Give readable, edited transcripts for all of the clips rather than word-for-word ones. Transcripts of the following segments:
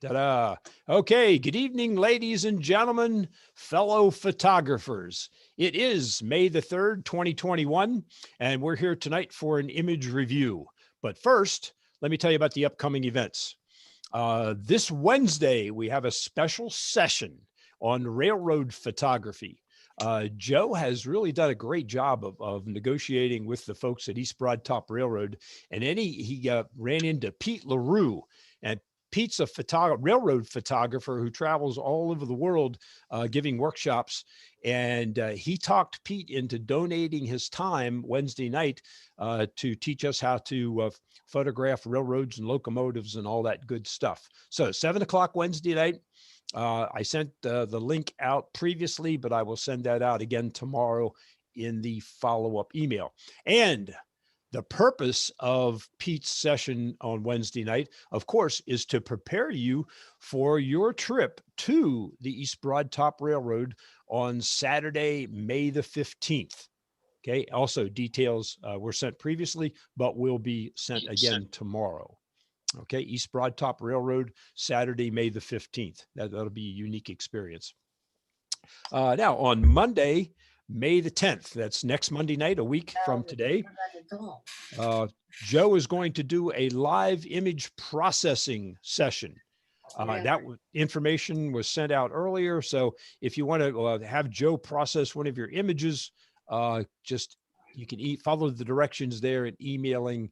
Ta-da. Okay, good evening, ladies and gentlemen, fellow photographers. It is May the 3rd, 2021, and we're here tonight for an image review. But first, let me tell you about the upcoming events. This Wednesday, we have a special session on railroad photography. Joe has really done a great job of negotiating with the folks at East Broad Top Railroad, and then he ran into Pete LaRue, and Pete's a railroad photographer who travels all over the world giving workshops. And he talked Pete into donating his time Wednesday night to teach us how to photograph railroads and locomotives and all that good stuff. So 7 o'clock Wednesday night. I sent the link out previously, but I will send that out again tomorrow in the follow-up email. And the purpose of Pete's session on Wednesday night, of course, is to prepare you for your trip to the East Broad Top Railroad on Saturday, May the 15th. Okay. Also, details were sent previously, but will be sent again tomorrow. Okay. East Broad Top Railroad, Saturday, May the 15th. That'll be a unique experience. Now, on Monday, May the 10th, that's next Monday night, a week from today, Joe is going to do a live image processing session. That information was sent out earlier. So if you want to have Joe process one of your images, you can follow the directions there and emailing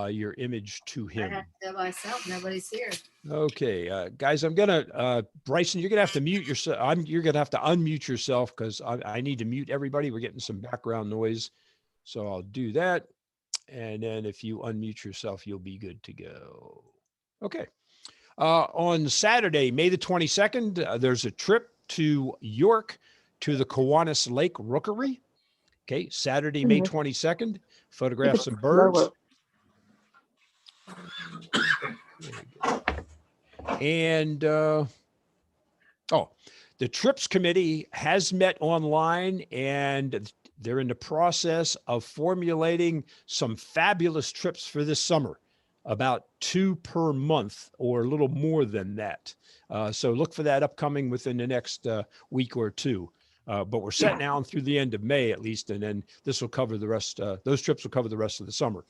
your image to him. I have to go myself. Nobody's here. Okay, guys, Bryson, you're gonna have to mute yourself. You're gonna have to unmute yourself because I need to mute everybody. We're getting some background noise. So I'll do that. And then if you unmute yourself, you'll be good to go. Okay. On Saturday, May the 22nd, there's a trip to York to the Kiwanis Lake Rookery. Okay. Saturday, May 22nd, photograph some birds. And, the trips committee has met online and they're in the process of formulating some fabulous trips for this summer, about 2 per month or a little more than that. So look for that upcoming within the next week or two. But we're set now through the end of May at least, and then this will cover the rest. Those trips will cover the rest of the summer.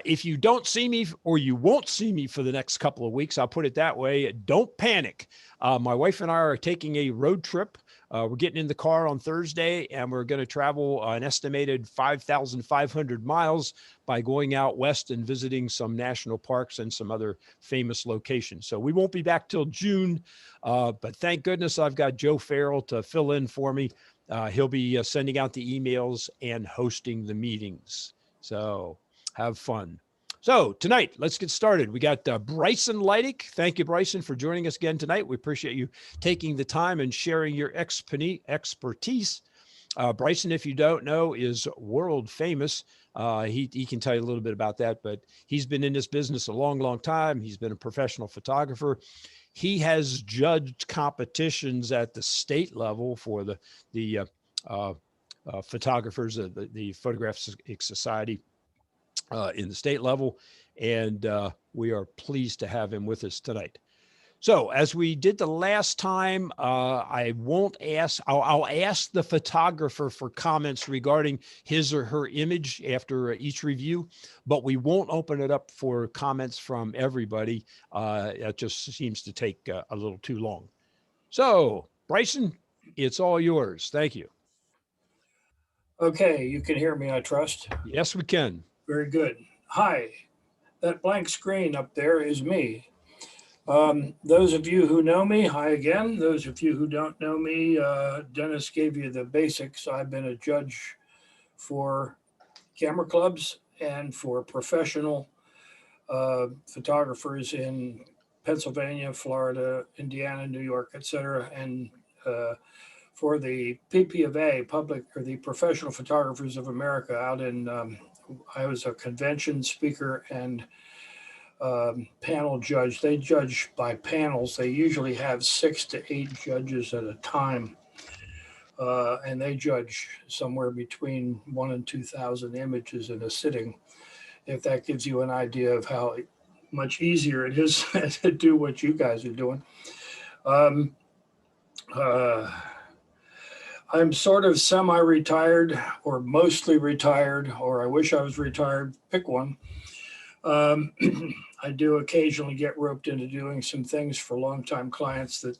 If you don't see me or you won't see me for the next couple of weeks, I'll put it that way, don't panic. My wife and I are taking a road trip. We're getting in the car on Thursday and we're going to travel an estimated 5,500 miles by going out west and visiting some national parks and some other famous locations. So we won't be back till June, but thank goodness I've got Joe Farrell to fill in for me. He'll be sending out the emails and hosting the meetings. So have fun. So tonight, let's get started. We got Bryson Leidich. Thank you, Bryson, for joining us again tonight. We appreciate you taking the time and sharing your expertise. Bryson, if you don't know, is world famous. He can tell you a little bit about that, but he's been in this business a long, long time. He's been a professional photographer. He has judged competitions at the state level for the photographers of the Photographic Society. In the state level, and we are pleased to have him with us tonight. So as we did the last time, I'll ask the photographer for comments regarding his or her image after each review, but we won't open it up for comments from everybody. It just seems to take a little too long. So Bryson, it's all yours. Thank you. Okay, you can hear me, I trust. Yes, we can. Very good. Hi, that blank screen up there is me. Those of you who know me, hi again. Those of you who don't know me, Dennis gave you the basics. I've been a judge for camera clubs and for professional photographers in Pennsylvania, Florida, Indiana, New York, etc. And for the PPFA, the Professional Photographers of America, out in I was a convention speaker and panel judge. They judge by panels. They usually have 6 to 8 judges at a time. And they judge somewhere between 1,000 and 2,000 images in a sitting. If that gives you an idea of how much easier it is to do what you guys are doing. Um, uh, I'm sort of semi-retired or mostly retired, or I wish I was retired. Pick one. Um, I do occasionally get roped into doing some things for longtime clients that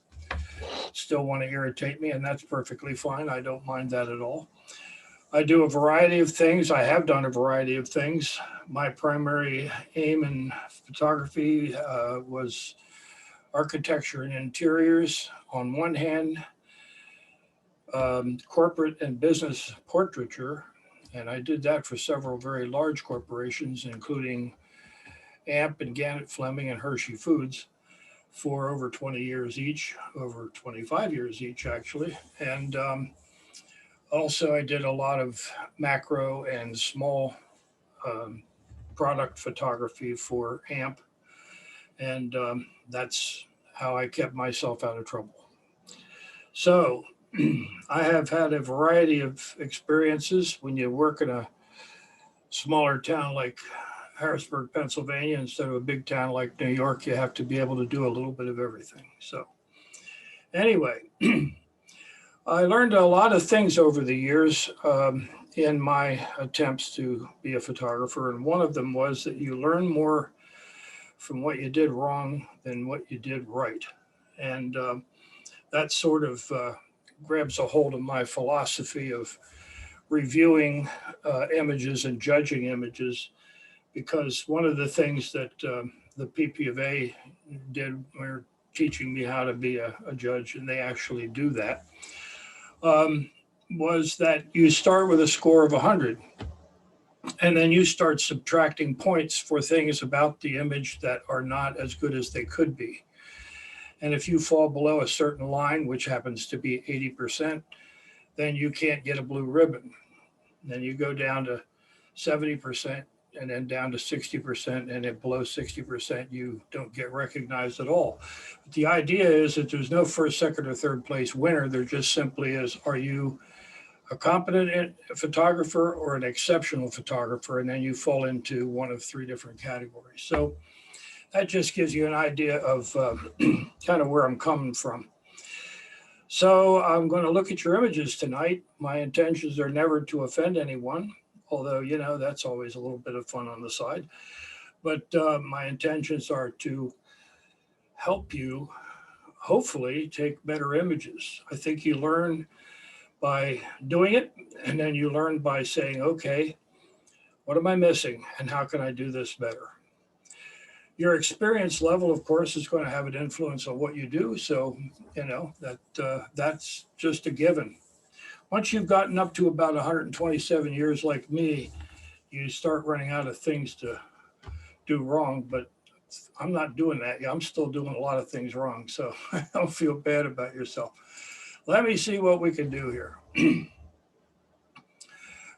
still want to irritate me, and that's perfectly fine. I don't mind that at all. I do a variety of things. I have done a variety of things. My primary aim in photography was architecture and interiors on one hand, corporate and business portraiture. And I did that for several very large corporations, including AMP and Gannett Fleming and Hershey Foods for over 20 years each, over 25 years each, actually. And also, I did a lot of macro and small um, product photography for AMP. And that's how I kept myself out of trouble. So I have had a variety of experiences. When you work in a smaller town like Harrisburg, Pennsylvania, instead of a big town like New York, you have to be able to do a little bit of everything. So anyway, I learned a lot of things over the years in my attempts to be a photographer. And one of them was that you learn more from what you did wrong than what you did right. And that sort of grabs a hold of my philosophy of reviewing images and judging images, because one of the things that the PP of A did were teaching me how to be a judge, and they actually do that, was that you start with a score of 100, and then you start subtracting points for things about the image that are not as good as they could be. And if you fall below a certain line, which happens to be 80%, then you can't get a blue ribbon. Then you go down to 70% and then down to 60%, and at below 60%, you don't get recognized at all. But the idea is that there's no first, second, or third place winner. There just simply is, are you a competent photographer or an exceptional photographer? And then you fall into one of three different categories. So that just gives you an idea of kind of where I'm coming from. So I'm going to look at your images tonight. My intentions are never to offend anyone, although, you know, that's always a little bit of fun on the side. But my intentions are to help you, hopefully, take better images. I think you learn by doing it, and then you learn by saying, okay, what am I missing, and how can I do this better? Your experience level, of course, is going to have an influence on what you do. So, you know, that's just a given. Once you've gotten up to about 127 years like me, you start running out of things to do wrong. But I'm not doing that. I'm still doing a lot of things wrong. So don't feel bad about yourself. Let me see what we can do here.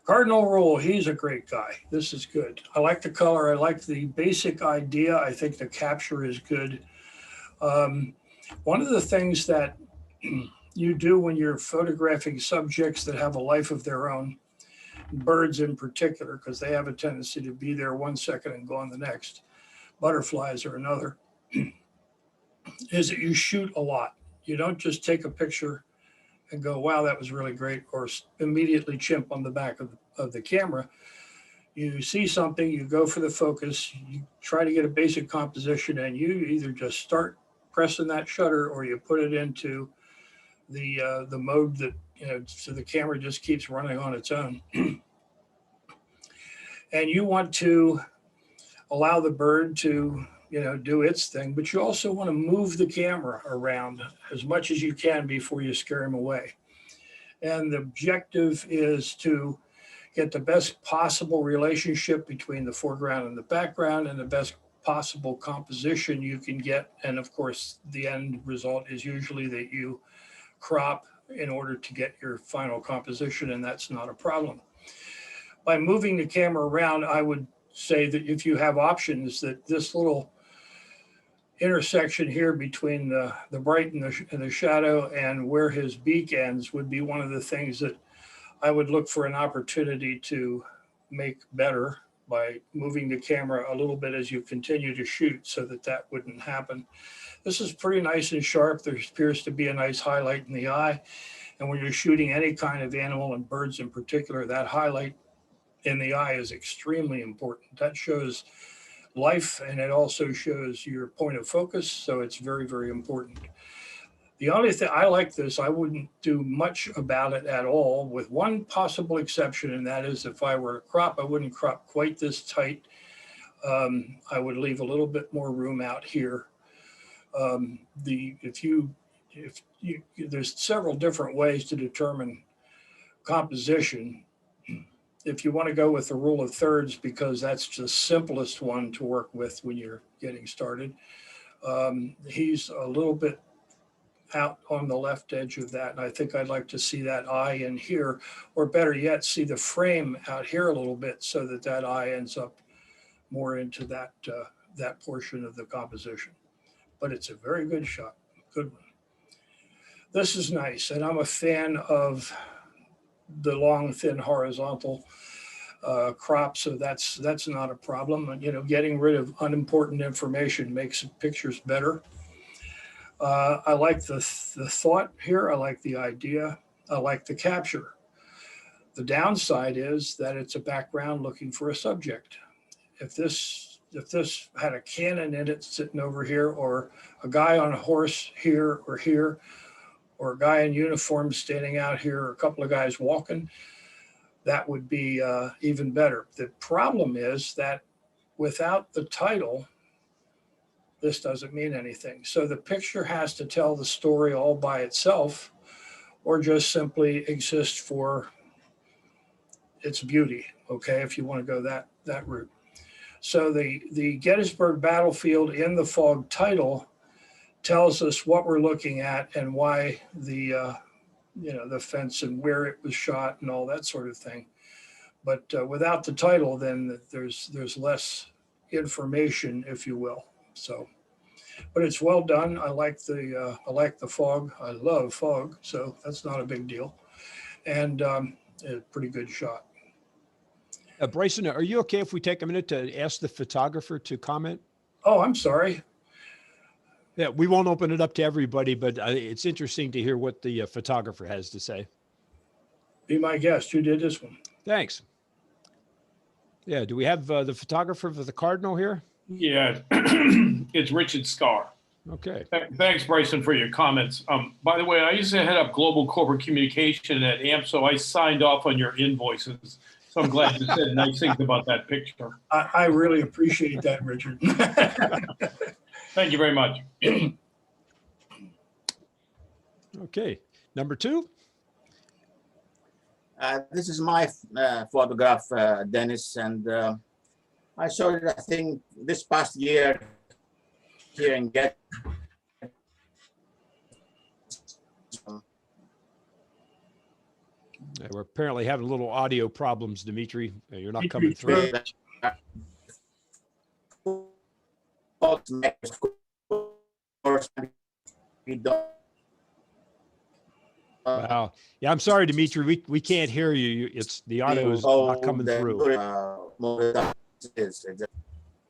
Cardinal Rule, he's a great guy. This is good. I like the color. I like the basic idea. I think the capture is good. One of the things that you do when you're photographing subjects that have a life of their own, birds in particular, because they have a tendency to be there 1 second and gone the next, butterflies are another, is that you shoot a lot. You don't just take a picture and go, wow, that was really great, or immediately chimp on the back of the camera. You see something, you go for the focus, you try to get a basic composition, and you either just start pressing that shutter or you put it into the mode that, you know, so the camera just keeps running on its own. And you want to allow the bird to, you know, do its thing, but you also want to move the camera around as much as you can before you scare him away. And the objective is to get the best possible relationship between the foreground and the background, and the best possible composition you can get. And of course, the end result is usually that you crop in order to get your final composition, and that's not a problem. By moving the camera around, I would say that if you have options, that this little intersection here between the bright and the shadow and where his beak ends would be one of the things that I would look for an opportunity to make better by moving the camera a little bit as you continue to shoot so that that wouldn't happen. This is pretty nice and sharp. There appears to be a nice highlight in the eye. And when you're shooting any kind of animal, and birds in particular, that highlight in the eye is extremely important. That shows life, and it also shows your point of focus. So it's very, very important. The only thing I like this, I wouldn't do much about it at all, with one possible exception, and that is if I were to crop, I wouldn't crop quite this tight. I would leave a little bit more room out here. There's several different ways to determine composition. If you want to go with the rule of thirds, because that's the simplest one to work with when you're getting started, he's a little bit out on the left edge of that. And I think I'd like to see that eye in here, or better yet, see the frame out here a little bit so that that eye ends up more into that, that portion of the composition. But it's a very good shot, good one. This is nice, and I'm a fan of the long, thin horizontal crop, so that's not a problem. And, you know, getting rid of unimportant information makes pictures better. I like the thought here. I like the idea. I like the capture. The downside is that it's a background looking for a subject. If this had a cannon in it sitting over here, or a guy on a horse here, or a guy in uniform standing out here, or a couple of guys walking, that would be even better. The problem is that without the title, this doesn't mean anything. So the picture has to tell the story all by itself, or just simply exist for its beauty, okay, if you want to go that route. So the Gettysburg Battlefield in the Fog title tells us what we're looking at and why the fence and where it was shot and all that sort of thing. But without the title, then there's less information, if you will. So, but it's well done. I like the fog. I love fog, so that's not a big deal, and a pretty good shot. Bryson, are you okay if we take a minute to ask the photographer to comment? Oh, I'm sorry. Yeah, we won't open it up to everybody, but it's interesting to hear what the photographer has to say. Be my guest. Who did this one? Thanks. Yeah, do we have the photographer for the Cardinal here? Yeah, it's Richard Scar. Okay. Thanks, Bryson, for your comments. By the way, I used to head up global corporate communication at AMP, so I signed off on your invoices. So I'm glad you said nice things about that picture. I really appreciate that, Richard. Thank you very much. Okay, number two. This is my photograph, Dennis, and I showed it, I think, this past year here in Get. We're apparently having a little audio problems, Dimitri. You're not coming through. Wow. Yeah, I'm sorry, Dimitri. We can't hear you. It's the audio is not coming through.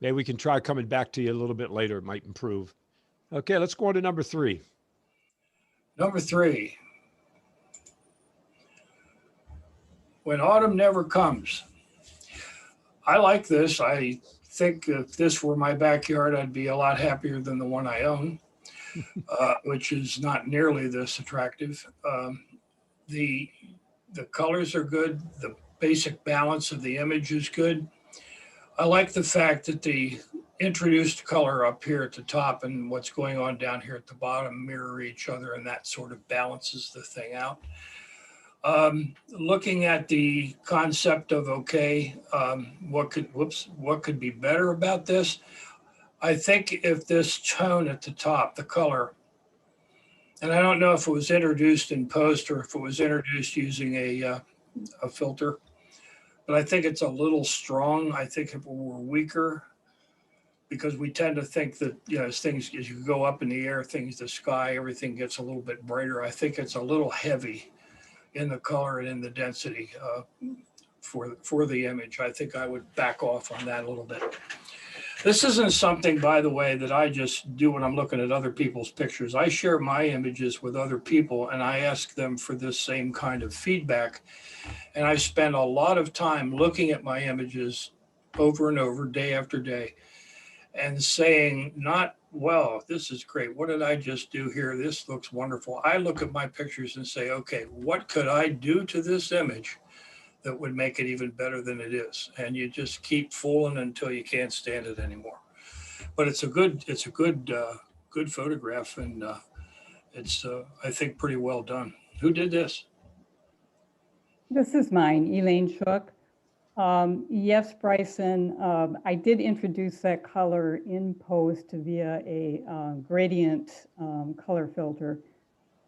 Maybe we can try coming back to you a little bit later. It might improve. Okay, let's go on to number three. Number three. When Autumn Never Comes. I like this. I think if this were my backyard, I'd be a lot happier than the one I own, which is not nearly this attractive. The colors are good. The basic balance of the image is good. I like the fact that the introduced color up here at the top and what's going on down here at the bottom mirror each other, and that sort of balances the thing out. Looking at the concept of, okay, what could be better about this? I think if this tone at the top, the color, and I don't know if it was introduced in post or if it was introduced using a filter, but I think it's a little strong. I think if it were weaker, because we tend to think that, you know, as you go up in the air, the sky, everything gets a little bit brighter. I think it's a little heavy in the color and in the density. for the image. I think I would back off on that a little bit. This isn't something, by the way, that I just do when I'm looking at other people's pictures. I share my images with other people and I ask them for this same kind of feedback. And I spend a lot of time looking at my images over and over, day after day, and saying, not, well, this is great. What did I just do here? This looks wonderful. I look at my pictures and say, okay, what could I do to this image that would make it even better than it is? And you just keep fooling until you can't stand it anymore. But it's a good photograph, and it's I think pretty well done. Who did this? This is mine, Elaine Shook. Yes, Bryson, I did introduce that color in post via a gradient color filter.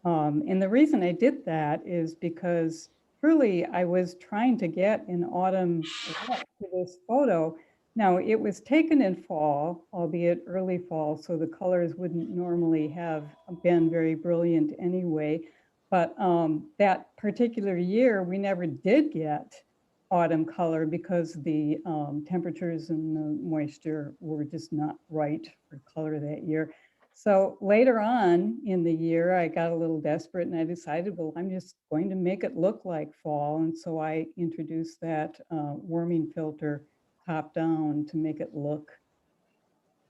And the reason I did that is because truly I was trying to get an autumn look to this photo. Now, it was taken in fall, albeit early fall, so the colors wouldn't normally have been very brilliant anyway. But that particular year, we never did get autumn color because the temperatures and the moisture were just not right for color that year. So later on in the year, I got a little desperate and I decided, well, I'm just going to make it look like fall. And so I introduced that warming filter top down to make it look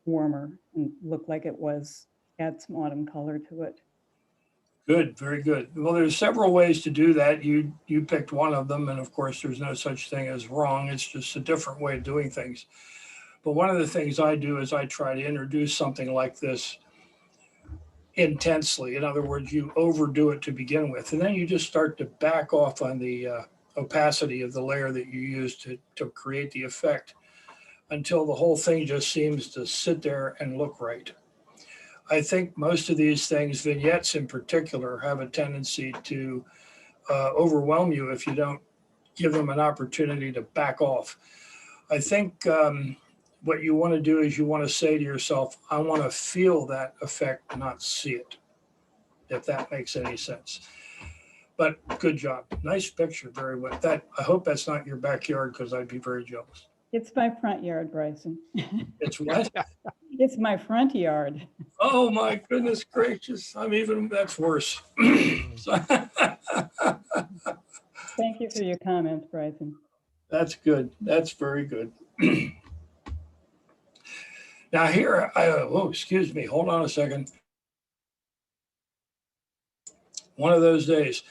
warmer and look like it was, add some autumn color to it. Good, very good. Well, there's several ways to do that. You picked one of them, and of course, there's no such thing as wrong. It's just a different way of doing things. But one of the things I do is I try to introduce something like this intensely. In other words, you overdo it to begin with, and then you just start to back off on the opacity of the layer that you use to create the effect until the whole thing just seems to sit there and look right. I think most of these things, vignettes in particular, have a tendency to overwhelm you if you don't give them an opportunity to back off. I think what you want to do is you want to say to yourself, I want to feel that effect, not see it, if that makes any sense. But good job. Nice picture. Very well. I hope that's not your backyard, because I'd be very jealous. It's my front yard, Bryson. It's what? It's my front yard. Oh my goodness gracious. That's worse. Thank you for your comments, Bryson. That's good. That's very good. Now here, excuse me. Hold on a second. One of those days.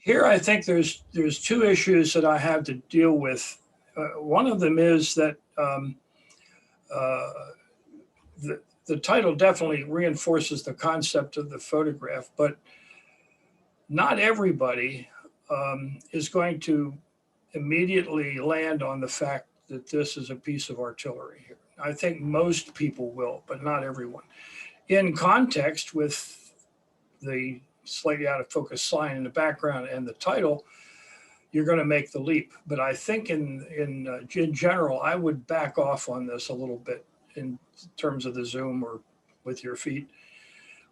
Here, I think there's two issues that I have to deal with. One of them is that the title definitely reinforces the concept of the photograph, but not everybody is going to immediately land on the fact that this is a piece of artillery here. I think most people will, but not everyone. In context with the slightly out of focus sign in the background and the title, you're going to make the leap. But I think in general, I would back off on this a little bit in terms of the zoom or with your feet.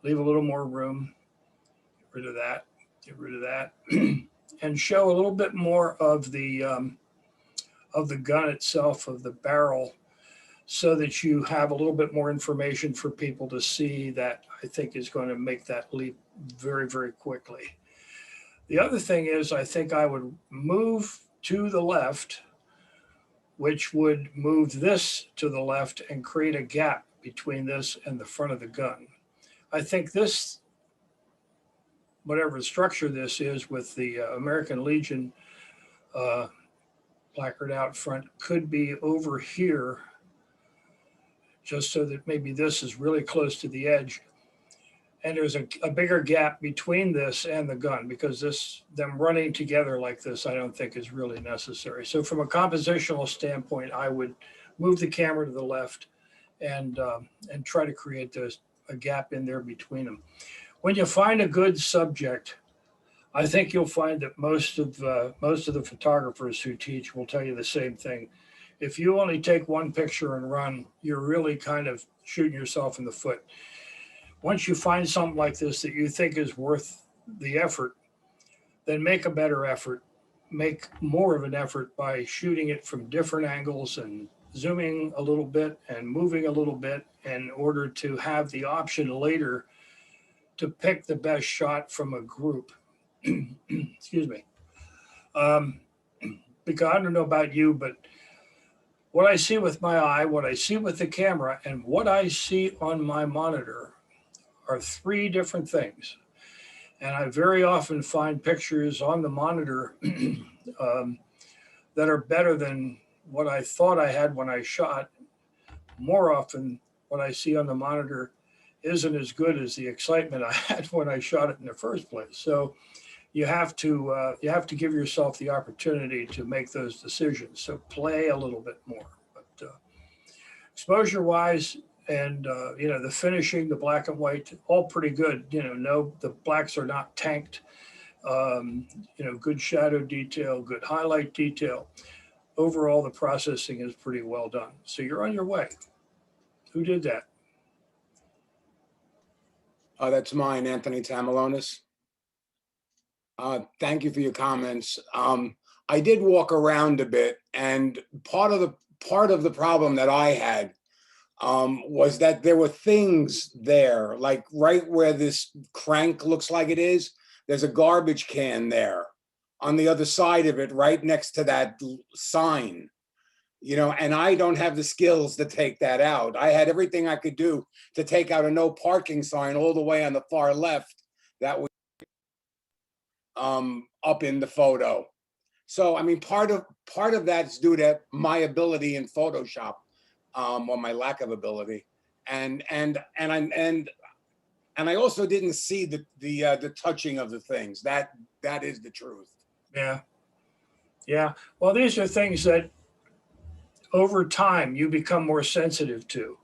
Leave a little more room. Get rid of that. Get rid of that. And show a little bit more of the gun itself, of the barrel, so that you have a little bit more information for people to see. That I think is going to make that leap very, very quickly. The other thing is, I think I would move to the left, which would move this to the left and create a gap between this and the front of the gun. I think this, whatever structure this is with the American Legion placard out front, could be over here, just so that maybe this is really close to the edge. And there's a bigger gap between this and the gun, because them running together like this, I don't think is really necessary. So from a compositional standpoint, I would move the camera to the left and try to create a gap in there between them. When you find a good subject, I think you'll find that most of the photographers who teach will tell you the same thing. If you only take one picture and run, you're really kind of shooting yourself in the foot. Once you find something like this that you think is worth the effort, then make a better effort, make more of an effort by shooting it from different angles and zooming a little bit and moving a little bit in order to have the option later to pick the best shot from a group. Excuse me. Because I don't know about you, but what I see with my eye, what I see with the camera, and what I see on my monitor are three different things. And I very often find pictures on the monitor that are better than what I thought I had when I shot. More often, what I see on the monitor isn't as good as the excitement I had when I shot it in the first place. So you have to give yourself the opportunity to make those decisions. So play a little bit more. But exposure-wise, and the finishing, the black and white, all pretty good. No, the blacks are not tanked. Good shadow detail, good highlight detail. Overall, the processing is pretty well done. So you're on your way. Who did that? That's mine, Anthony Tamalonis. Thank you for your comments. I did walk around a bit, and part of the problem that I had was that there were things there, like right where this crank looks like it is, there's a garbage can there on the other side of it, right next to that sign, and I don't have the skills to take that out. I had everything I could do to take out a no parking sign all the way on the far left that was up in the photo. So, I mean, part of that's due to my ability in Photoshop, or my lack of ability. And I also didn't see the touching of the things. That is the truth. Yeah. Well, these are things that over time you become more sensitive to.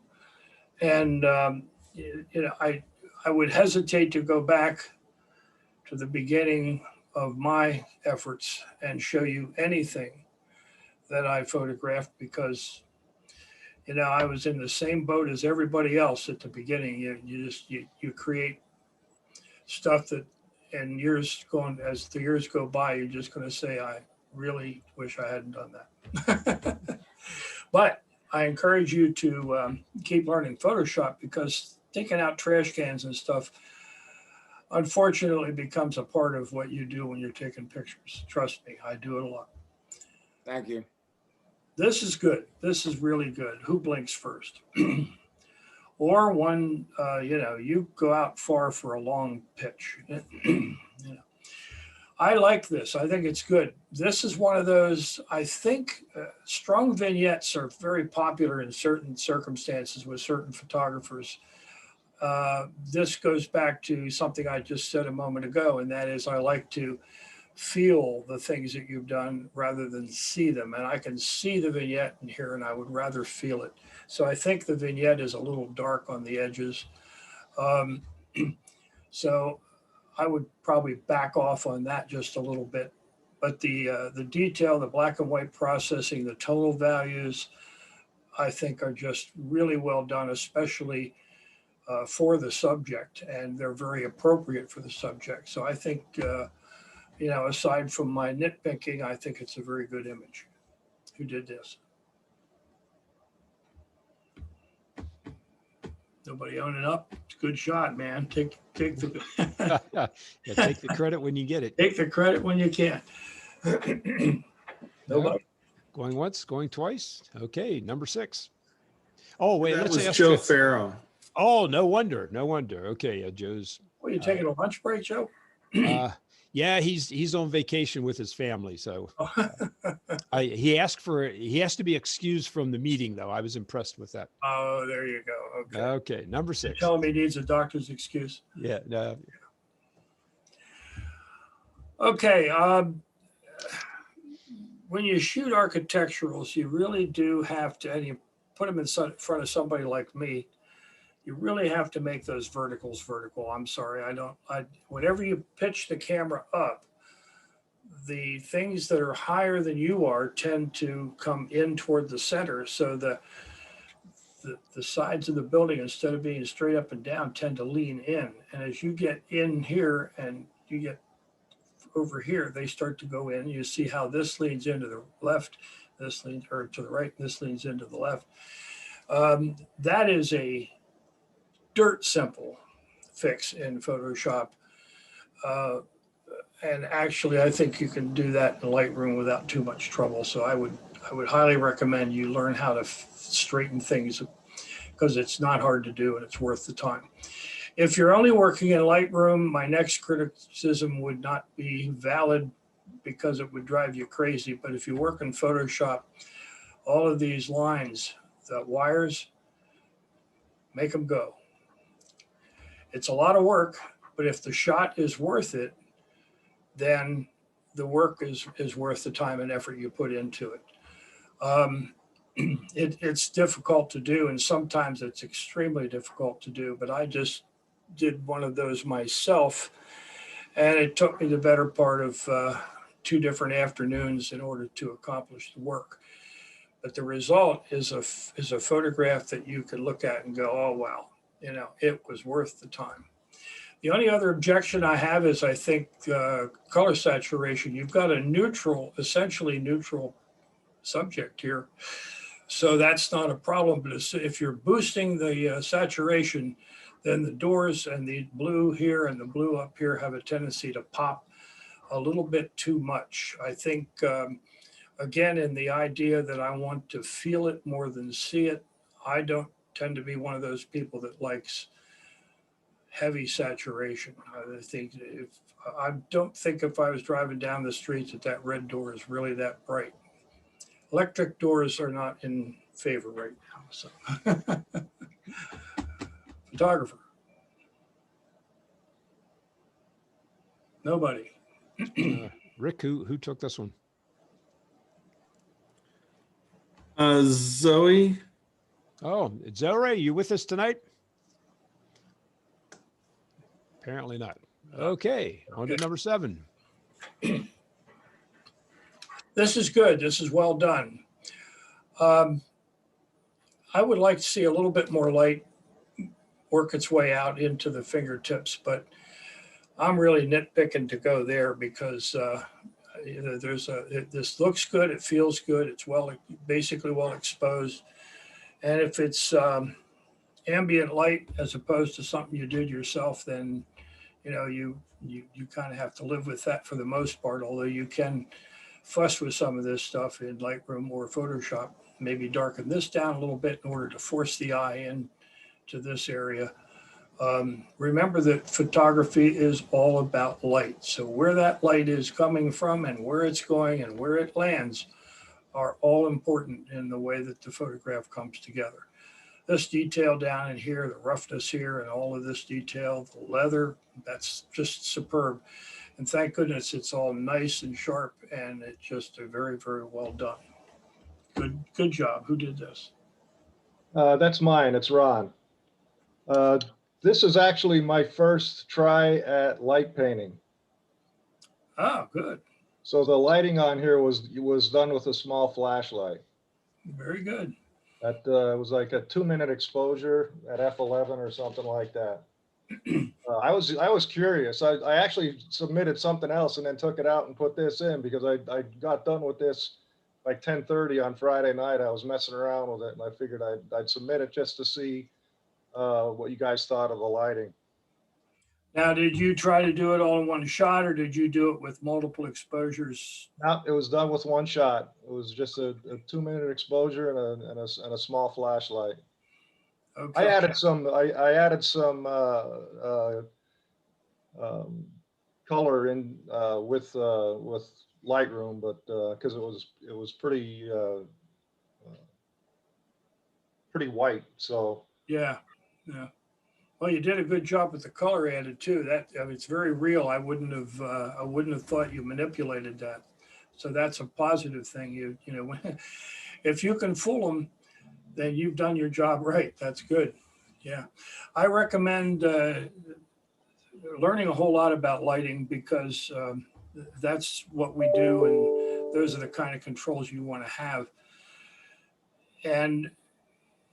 And, I would hesitate to go back to the beginning of my efforts and show you anything that I photographed because, I was in the same boat as everybody else at the beginning. You create stuff that, and as the years go by, you're just going to say, I really wish I hadn't done that. But I encourage you to keep learning Photoshop because taking out trash cans and stuff, unfortunately, becomes a part of what you do when you're taking pictures. Trust me, I do it a lot. Thank you. This is good. This is really good. Who blinks first? Or when, you go out far for a long pitch. I like this. I think it's good. This is one of those, I think strong vignettes are very popular in certain circumstances with certain photographers. This goes back to something I just said a moment ago, and that is I like to feel the things that you've done rather than see them. And I can see the vignette in here and I would rather feel it. So I think the vignette is a little dark on the edges. So I would probably back off on that just a little bit. But the detail, the black and white processing, the tonal values, I think are just really well done, especially for the subject, and they're very appropriate for the subject. So I think, aside from my nitpicking, I think it's a very good image. Who did this? Nobody owning up? It's a good shot, man. Take the Yeah, take the credit when you get it. take the credit when you can. Nobody. Going once, going twice. Okay, number 6. Oh, wait, That let's was ask Joe you- Farrow. Oh, no wonder. Okay, Joe's. Well, you taking a lunch break, Joe? Yeah, he's on vacation with his family, so he has to be excused from the meeting, though. I was impressed with that. Oh, there you go. Okay. Okay, number 6. Tell him he needs a doctor's excuse. Yeah, no, Okay. When you shoot architecturals, you really do have to, and you put them in front of somebody like me, you really have to make those verticals vertical. I'm sorry, whenever you pitch the camera up, the things that are higher than you are tend to come in toward the center. So the sides of the building, instead of being straight up and down, tend to lean in. And as you get in here and you get over here, they start to go in. You see how this leans into the left, this leans or to the right, this leans into the left. That is a dirt simple fix in Photoshop. And actually, I think you can do that in Lightroom without too much trouble. So I would highly recommend you learn how to straighten things, because it's not hard to do and it's worth the time. If you're only working in Lightroom, my next criticism would not be valid because it would drive you crazy. But if you work in Photoshop, all of these lines, the wires, make them go. It's a lot of work, but if the shot is worth it, then the work is worth the time and effort you put into it. It's difficult to do, and sometimes it's extremely difficult to do, but I just did one of those myself, and it took me the better part of 2 different afternoons in order to accomplish the work. But the result is a photograph that you could look at and go, oh, wow, you know, it was worth the time. The only other objection I have is I think color saturation. You've got a neutral, essentially neutral subject here. So that's not a problem. But if you're boosting the saturation, then the doors and the blue here and the blue up here have a tendency to pop a little bit too much. I think, again, in the idea that I want to feel it more than see it, I don't tend to be one of those people that likes heavy saturation. I don't think if I was driving down the streets that red door is really that bright. Electric doors are not in favor right now. So, photographer. Nobody. Rick, who took this one? Zoe. Oh, Zoe, you with us tonight? Apparently not. Okay, on to number 7. This is good. This is well done. I would like to see a little bit more light work its way out into the fingertips, but I'm really nitpicking to go there because this looks good, it feels good, it's basically well exposed, and if it's ambient light as opposed to something you did yourself, then you kind of have to live with that for the most part. Although you can fuss with some of this stuff in Lightroom or Photoshop, maybe darken this down a little bit in order to force the eye in to this area. Remember that photography is all about light. So where that light is coming from and where it's going and where it lands are all important in the way that the photograph comes together. This detail down in here, the roughness here, and all of this detail, the leather, that's just superb. And thank goodness it's all nice and sharp, and it's just a very, very well done. Good job. Who did this? That's mine. It's Ron. This is actually my first try at light painting. Oh, good. So the lighting on here was done with a small flashlight. Very good. That was like a 2-minute exposure at f11 or something like that. I was curious. I actually submitted something else and then took it out and put this in because I got done with this like 10:30 on Friday night. I was messing around with it and I figured I'd submit it just to see what you guys thought of the lighting. Now, did you try to do it all in one shot, or did you do it with multiple exposures? No, it was done with one shot. It was just a 2-minute exposure and a small flashlight. Okay. I added some color in with Lightroom, but because it was pretty white. So Yeah. Well, you did a good job with the color added too. It's very real. I wouldn't have thought you manipulated that. So that's a positive thing. If you can fool them, then you've done your job right. That's good. Yeah, I recommend learning a whole lot about lighting because that's what we do, and those are the kind of controls you want to have. And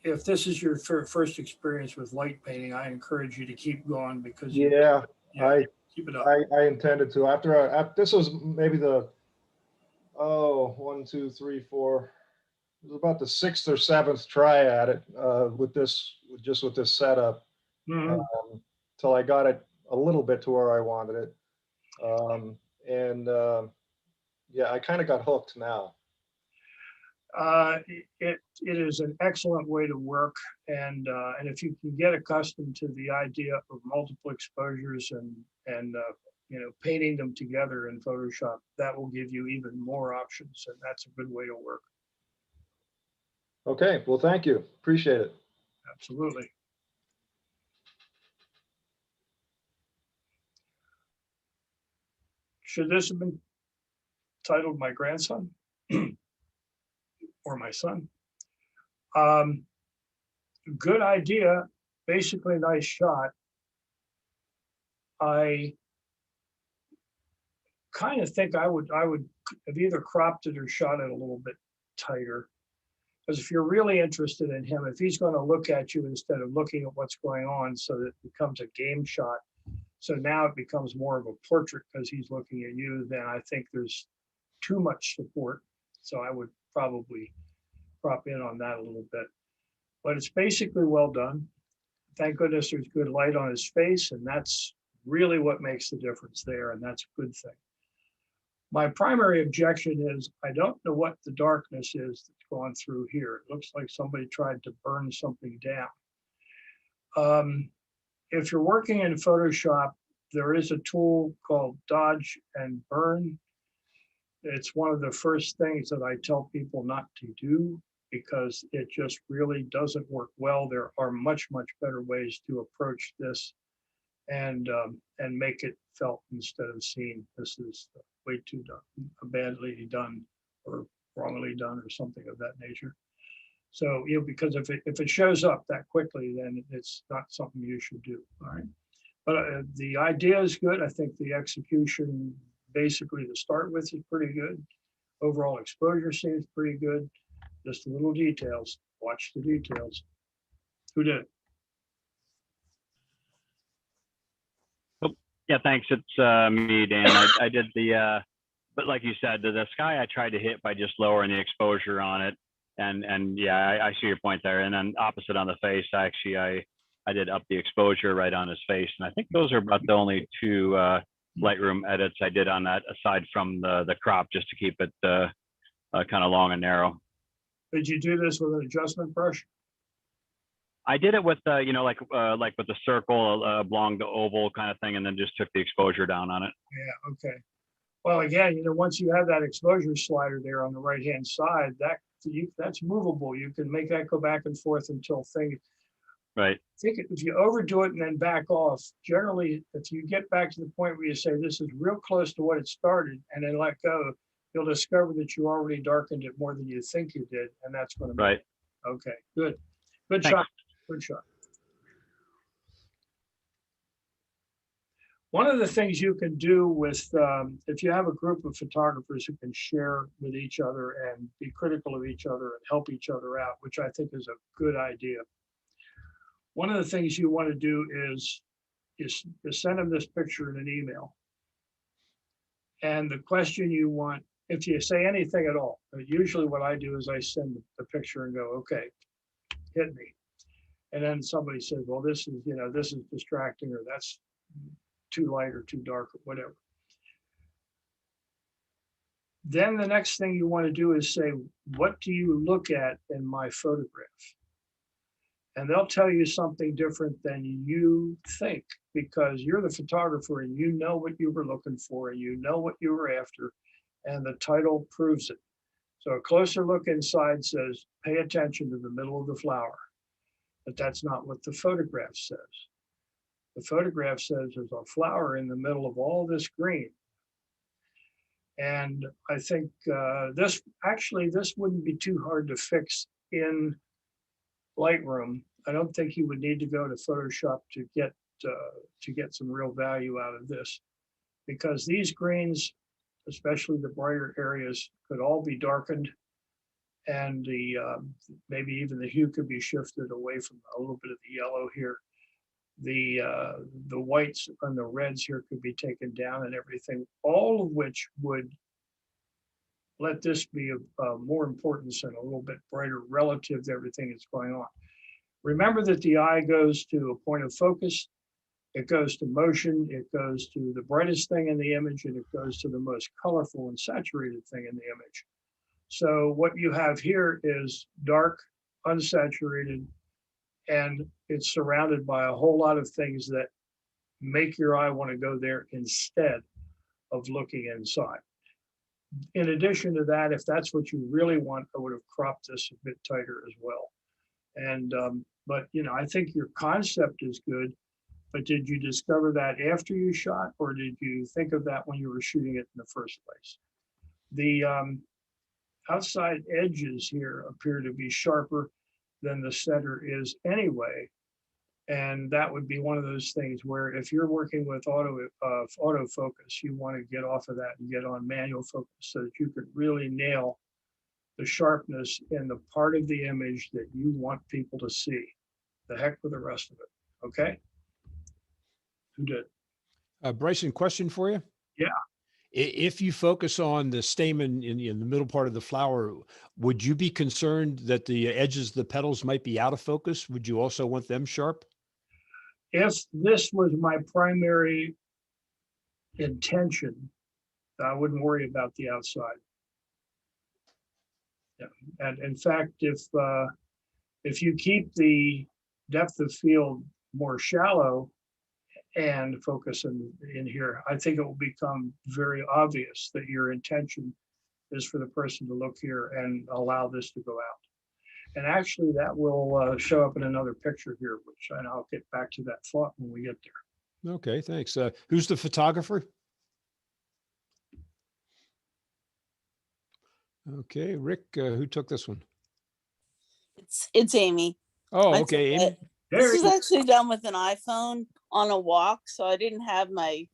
if this is your first experience with light painting, I encourage you to keep going because yeah, Keep it up. I intended to after this was maybe the, 1, 2, 3, 4. It was about the 6th or 7th try at it with this setup. Mhm. Till I got it a little bit to where I wanted it. Yeah, I kind of got hooked now. It is an excellent way to work, and if you can get accustomed to the idea of multiple exposures and painting them together in Photoshop, that will give you even more options, and that's a good way to work. Okay, well, thank you. Appreciate it. Absolutely. Should this have been titled My Grandson or My Son? Good idea, basically nice shot. I kind of think I would have either cropped it or shot it a little bit tighter. Because if you're really interested in him, if he's going to look at you instead of looking at what's going on, so that it becomes a game shot. So now it becomes more of a portrait because he's looking at you, then I think there's too much support. So I would probably crop in on that a little bit. But it's basically well done. Thank goodness there's good light on his face, and that's really what makes the difference there, and that's a good thing. My primary objection is I don't know what the darkness is that's gone through here. It looks like somebody tried to burn something down. If you're working in Photoshop, there is a tool called Dodge and Burn. It's one of the first things that I tell people not to do because it just really doesn't work well. There are much, much better ways to approach this and make it felt instead of seen. This is way too badly done or wrongly done or something of that nature. So, because if it shows up that quickly, then it's not something you should do. All right. But the idea is good. I think the execution, basically to start with, is pretty good. Overall exposure seems pretty good. Just little details. Watch the details. Who did it? Yeah, thanks. It's me, Dan. I did the, but like you said, the sky I tried to hit by just lowering the exposure on it. And yeah, I see your point there. And then opposite on the face, actually, I did up the exposure right on his face. And I think those are about the only two Lightroom edits I did on that, aside from the crop, just to keep it kind of long and narrow. Did you do this with an adjustment brush? I did it with like with the circle along the oval kind of thing, and then just took the exposure down on it. Yeah. Okay. Well, again, once you have that exposure slider there on the right-hand side, that's movable. You can make that go back and forth until things. Right. I think if you overdo it and then back off, generally, if you get back to the point where you say this is real close to what it started, and then let go, you'll discover that you already darkened it more than you think you did, and that's going to. Right. Okay. Good. Good Thanks. shot. Good shot. One of the things you can do with, if you have a group of photographers who can share with each other and be critical of each other and help each other out, which I think is a good idea. One of the things you want to do is send them this picture in an email. And the question you want, if you say anything at all, usually what I do is I send the picture and go, okay, hit me. And then somebody says, well, this is distracting, or that's too light or too dark or whatever. Then the next thing you want to do is say, what do you look at in my photograph? And they'll tell you something different than you think, because you're the photographer and you know what you were looking for and you know what you were after, and the title proves it. So a closer look inside says, pay attention to the middle of the flower. But that's not what the photograph says. The photograph says there's a flower in the middle of all this green. And I think this wouldn't be too hard to fix in Lightroom. I don't think you would need to go to Photoshop to get some real value out of this, because these greens, especially the brighter areas, could all be darkened, and the maybe even the hue could be shifted away from a little bit of the yellow here. The whites and the reds here could be taken down and everything, all of which would let this be of more importance and a little bit brighter relative to everything that's going on. Remember that the eye goes to a point of focus, it goes to motion, it goes to the brightest thing in the image, and it goes to the most colorful and saturated thing in the image. So what you have here is dark, unsaturated, and it's surrounded by a whole lot of things that make your eye want to go there instead of looking inside. In addition to that, if that's what you really want, I would have cropped this a bit tighter as well. And, but you know, I think your concept is good, but did you discover that after you shot, or did you think of that when you were shooting it in the first place? The outside edges here appear to be sharper than the center is anyway. And that would be one of those things where if you're working with autofocus, you want to get off of that and get on manual focus so that you could really nail the sharpness in the part of the image that you want people to see. The heck with the rest of it. Okay? Who did? Bryson, question for you. Yeah. If you focus on the stamen in the middle part of the flower, would you be concerned that the edges of the petals might be out of focus? Would you also want them sharp? If this was my primary intention, I wouldn't worry about the outside. Yeah. And in fact, if you keep the depth of field more shallow and focus in here, I think it will become very obvious that your intention is for the person to look here and allow this to go out. And actually that will show up in another picture here, and I'll get back to that thought when we get there. Okay, thanks. Who's the photographer? Okay, Rick, who took this one? It's Amy. Oh, I okay, took Amy. it. This is actually done with an iPhone on a walk, so I didn't have my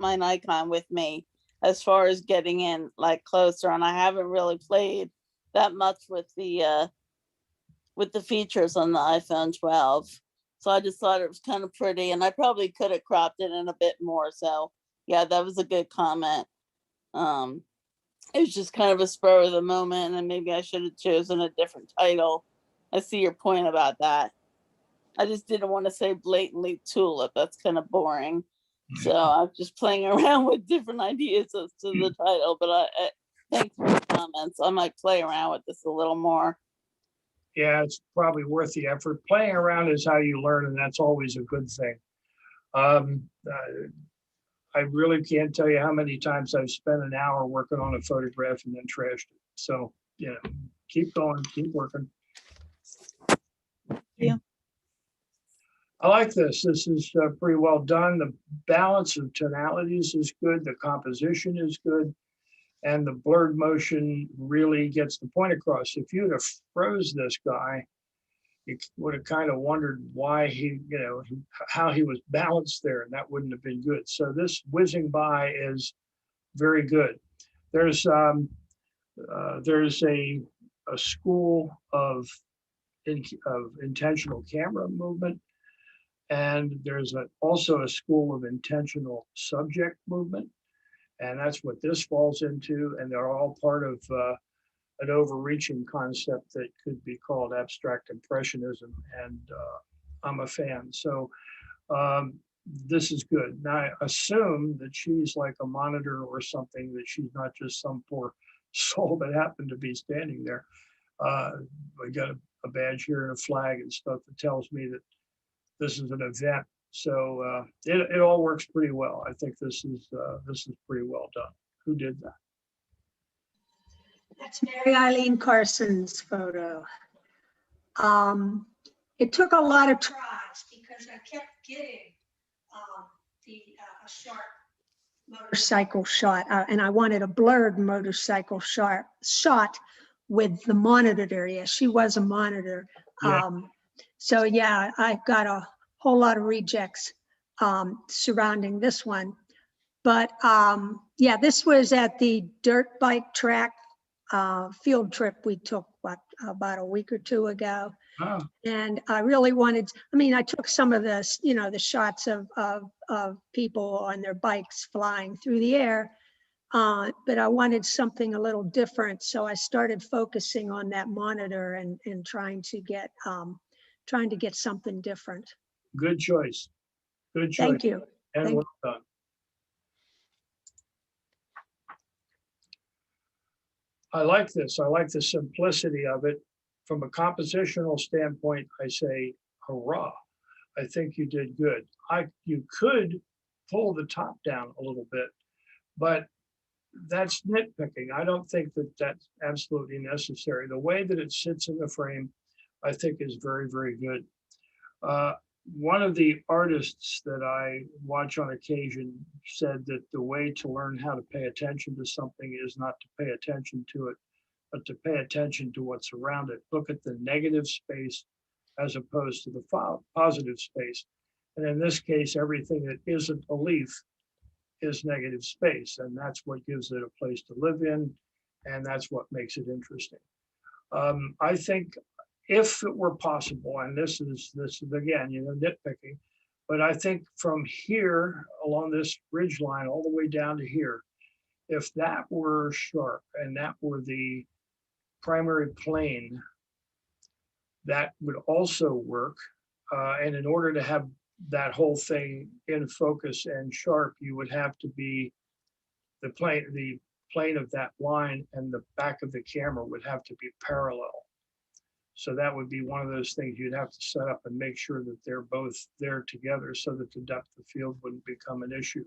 Nikon with me as far as getting in like closer, and I haven't really played that much with the features on the iPhone 12. So I just thought it was kind of pretty, and I probably could have cropped it in a bit more. So yeah, that was a good comment. It was just kind of a spur of the moment, and maybe I should have chosen a different title. I see your point about that. I just didn't want to say blatantly tulip. That's kind of boring. So I'm just playing around with different ideas as to the title, but I thanks for the comments. I might play around with this a little more. Yeah, it's probably worth the effort. Playing around is how you learn, and that's always a good thing. I really can't tell you how many times I've spent an hour working on a photograph and then trashed it. So, you know, keep going, keep working. Yeah. I like this. This is pretty well done. The balance of tonalities is good. The composition is good. And the blurred motion really gets the point across. If you'd have froze this guy, you would have kind of wondered why he, you know, how he was balanced there, and that wouldn't have been good. So this whizzing by is very good. There's a school of intentional camera movement, and there's also a school of intentional subject movement, and that's what this falls into. And they're all part of an overreaching concept that could be called abstract impressionism, and I'm a fan. So this is good. Now I assume that she's like a monitor or something, that she's not just some poor soul that happened to be standing there. We got a badge here and a flag and stuff that tells me that this is an event. So it all works pretty well. I think this is pretty well done. Who did that? That's Mary Eileen Carson's photo. It took a lot of tries because I kept getting a sharp motorcycle shot, and I wanted a blurred motorcycle shot with the monitored area. She was a monitor. Yeah. So yeah, I've got a whole lot of rejects surrounding this one. But yeah, this was at the dirt bike track field trip we took about a week or two ago. Ah, And I really wanted, I mean, I took some of this, you know, the shots of people on their bikes flying through the air, but I wanted something a little different. So I started focusing on that monitor and trying to get something different. good choice. Good choice. Thank you. And Thank- well done. I like this. I like the simplicity of it. From a compositional standpoint, I say, hurrah. I think you did good. You could pull the top down a little bit, but that's nitpicking. I don't think that that's absolutely necessary. The way that it sits in the frame, I think is very, very good. One of the artists that I watch on occasion said that the way to learn how to pay attention to something is not to pay attention to it, but to pay attention to what's around it. Look at the negative space as opposed to the positive space. And in this case, everything that isn't a leaf is negative space, and that's what gives it a place to live in, and that's what makes it interesting. I think if it were possible, and this is again, you know, nitpicking, but I think from here along this ridge line all the way down to here, if that were sharp and that were the primary plane, that would also work. And in order to have that whole thing in focus and sharp, you would have to be the plane of that line and the back of the camera would have to be parallel. So that would be one of those things you'd have to set up and make sure that they're both there together so that the depth of field wouldn't become an issue.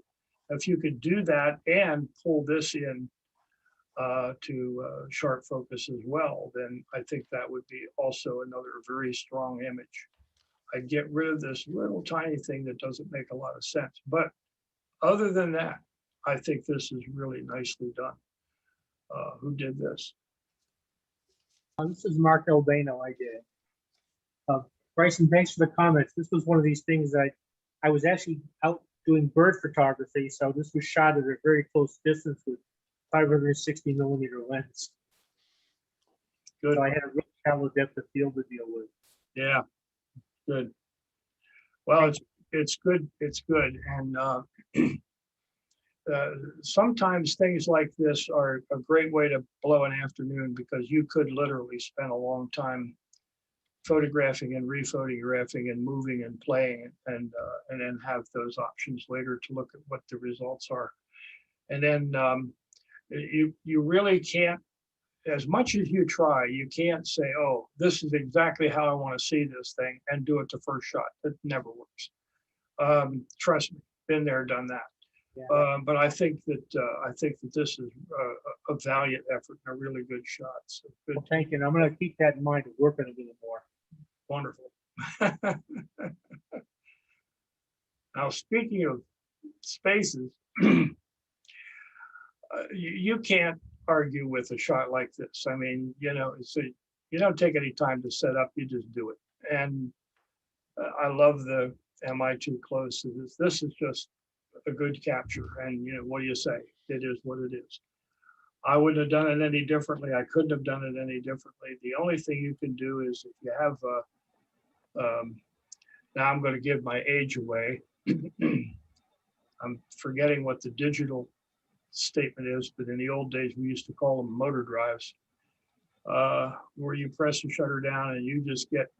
If you could do that and pull this in to sharp focus as well, then I think that would be also another very strong image. I'd get rid of this little tiny thing that doesn't make a lot of sense. But other than that, I think this is really nicely done. Who did this? This is Mark Albano. I did. Bryson, thanks for the comments. This was one of these things that I was actually out doing bird photography, so this was shot at a very close distance with 560 millimeter lens. Good. So I had a really shallow depth of field to deal with. Yeah, good. Well, it's good. It's good. And sometimes things like this are a great way to blow an afternoon because you could literally spend a long time photographing and rephotographing and moving and playing and then have those options later to look at what the results are. And then you really can't, as much as you try, you can't say, oh, this is exactly how I want to see this thing and do it the first shot. It never works. Trust me, been there, done that. Yeah. But I think that this is a valiant effort and a really good shot. So good. Well, thank you. And I'm going to keep that in mind and work on it a little more. Wonderful. Now, speaking of spaces, you can't argue with a shot like this. I mean, you know, you don't take any time to set up, you just do it. And I love the am I too close to this? This is just a good capture. And, you know, what do you say? It is what it is. I wouldn't have done it any differently. I couldn't have done it any differently. The only thing you can do is if you have now I'm going to give my age away. I'm forgetting what the digital statement is, but in the old days, we used to call them motor drives, where you press the shutter down and you just get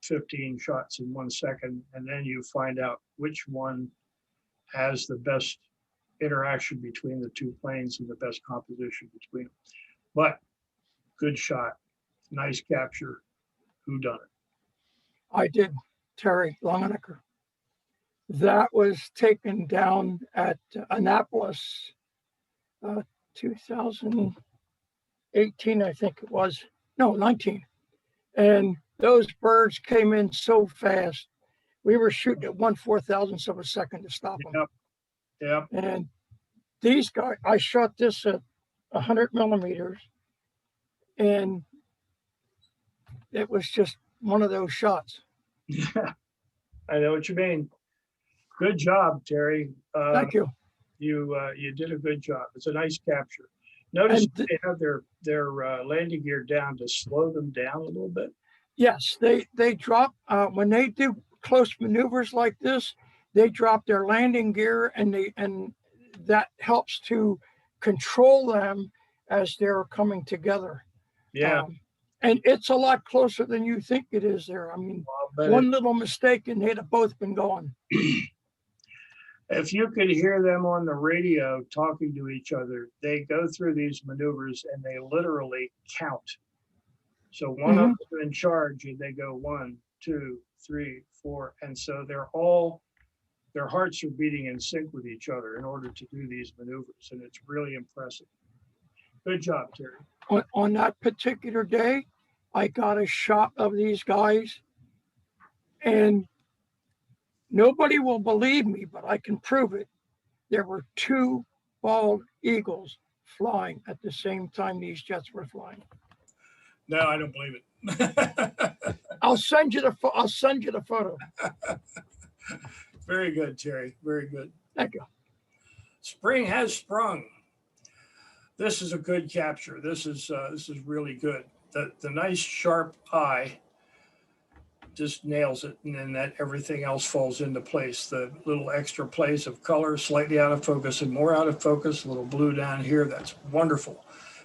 15 shots in 1 second. And then you find out which one has the best interaction between the two planes and the best composition between them. But good shot, nice capture. Who done it? I did, Terry Longenecker. That was taken down at Annapolis, 2018, I think it was. No, 19. And those birds came in so fast. We were shooting at 1/4000th of a second to stop them. Yep. And these guys, I shot this at 100 millimeters, and it was just one of those shots. Yeah, I know what you mean. Good job, Terry. Thank you. You did a good job. It's a nice capture. Notice And they have their landing gear down to slow them down a little bit. Yes, they drop when they do close maneuvers like this, they drop their landing gear and that helps to control them as they're coming together. Yeah. And it's a lot closer than you think it is there. I mean, one little mistake and they'd have both been gone. If you could hear them on the radio talking to each other, they go through these maneuvers and they literally count. So one of them is in charge and they go 1, 2, 3, 4. And so their hearts are beating in sync with each other in order to do these maneuvers. And it's really impressive. Good job, Terry. On that particular day, I got a shot of these guys and nobody will believe me, but I can prove it. There were 2 bald eagles flying at the same time these jets were flying. No, I don't believe it. I'll send you the photo. Very good, Terry. Very good. Thank you. Spring has sprung. This is a good capture. This is really good. The nice sharp eye just nails it, and then that everything else falls into place. The little extra plays of color, slightly out of focus and more out of focus, a little blue down here, that's wonderful.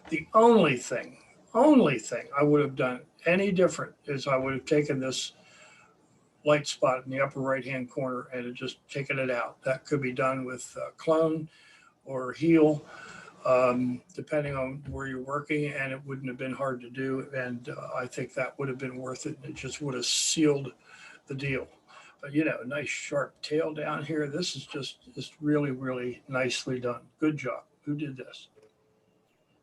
The only thing I would have done any different is I would have taken this light spot in the upper right-hand corner and just taken it out. That could be done with clone or heel, depending on where you're working, and it wouldn't have been hard to do. And I think that would have been worth it. It just would have sealed the deal. But a nice sharp tail down here. This is just really, really nicely done. Good job. Who did this?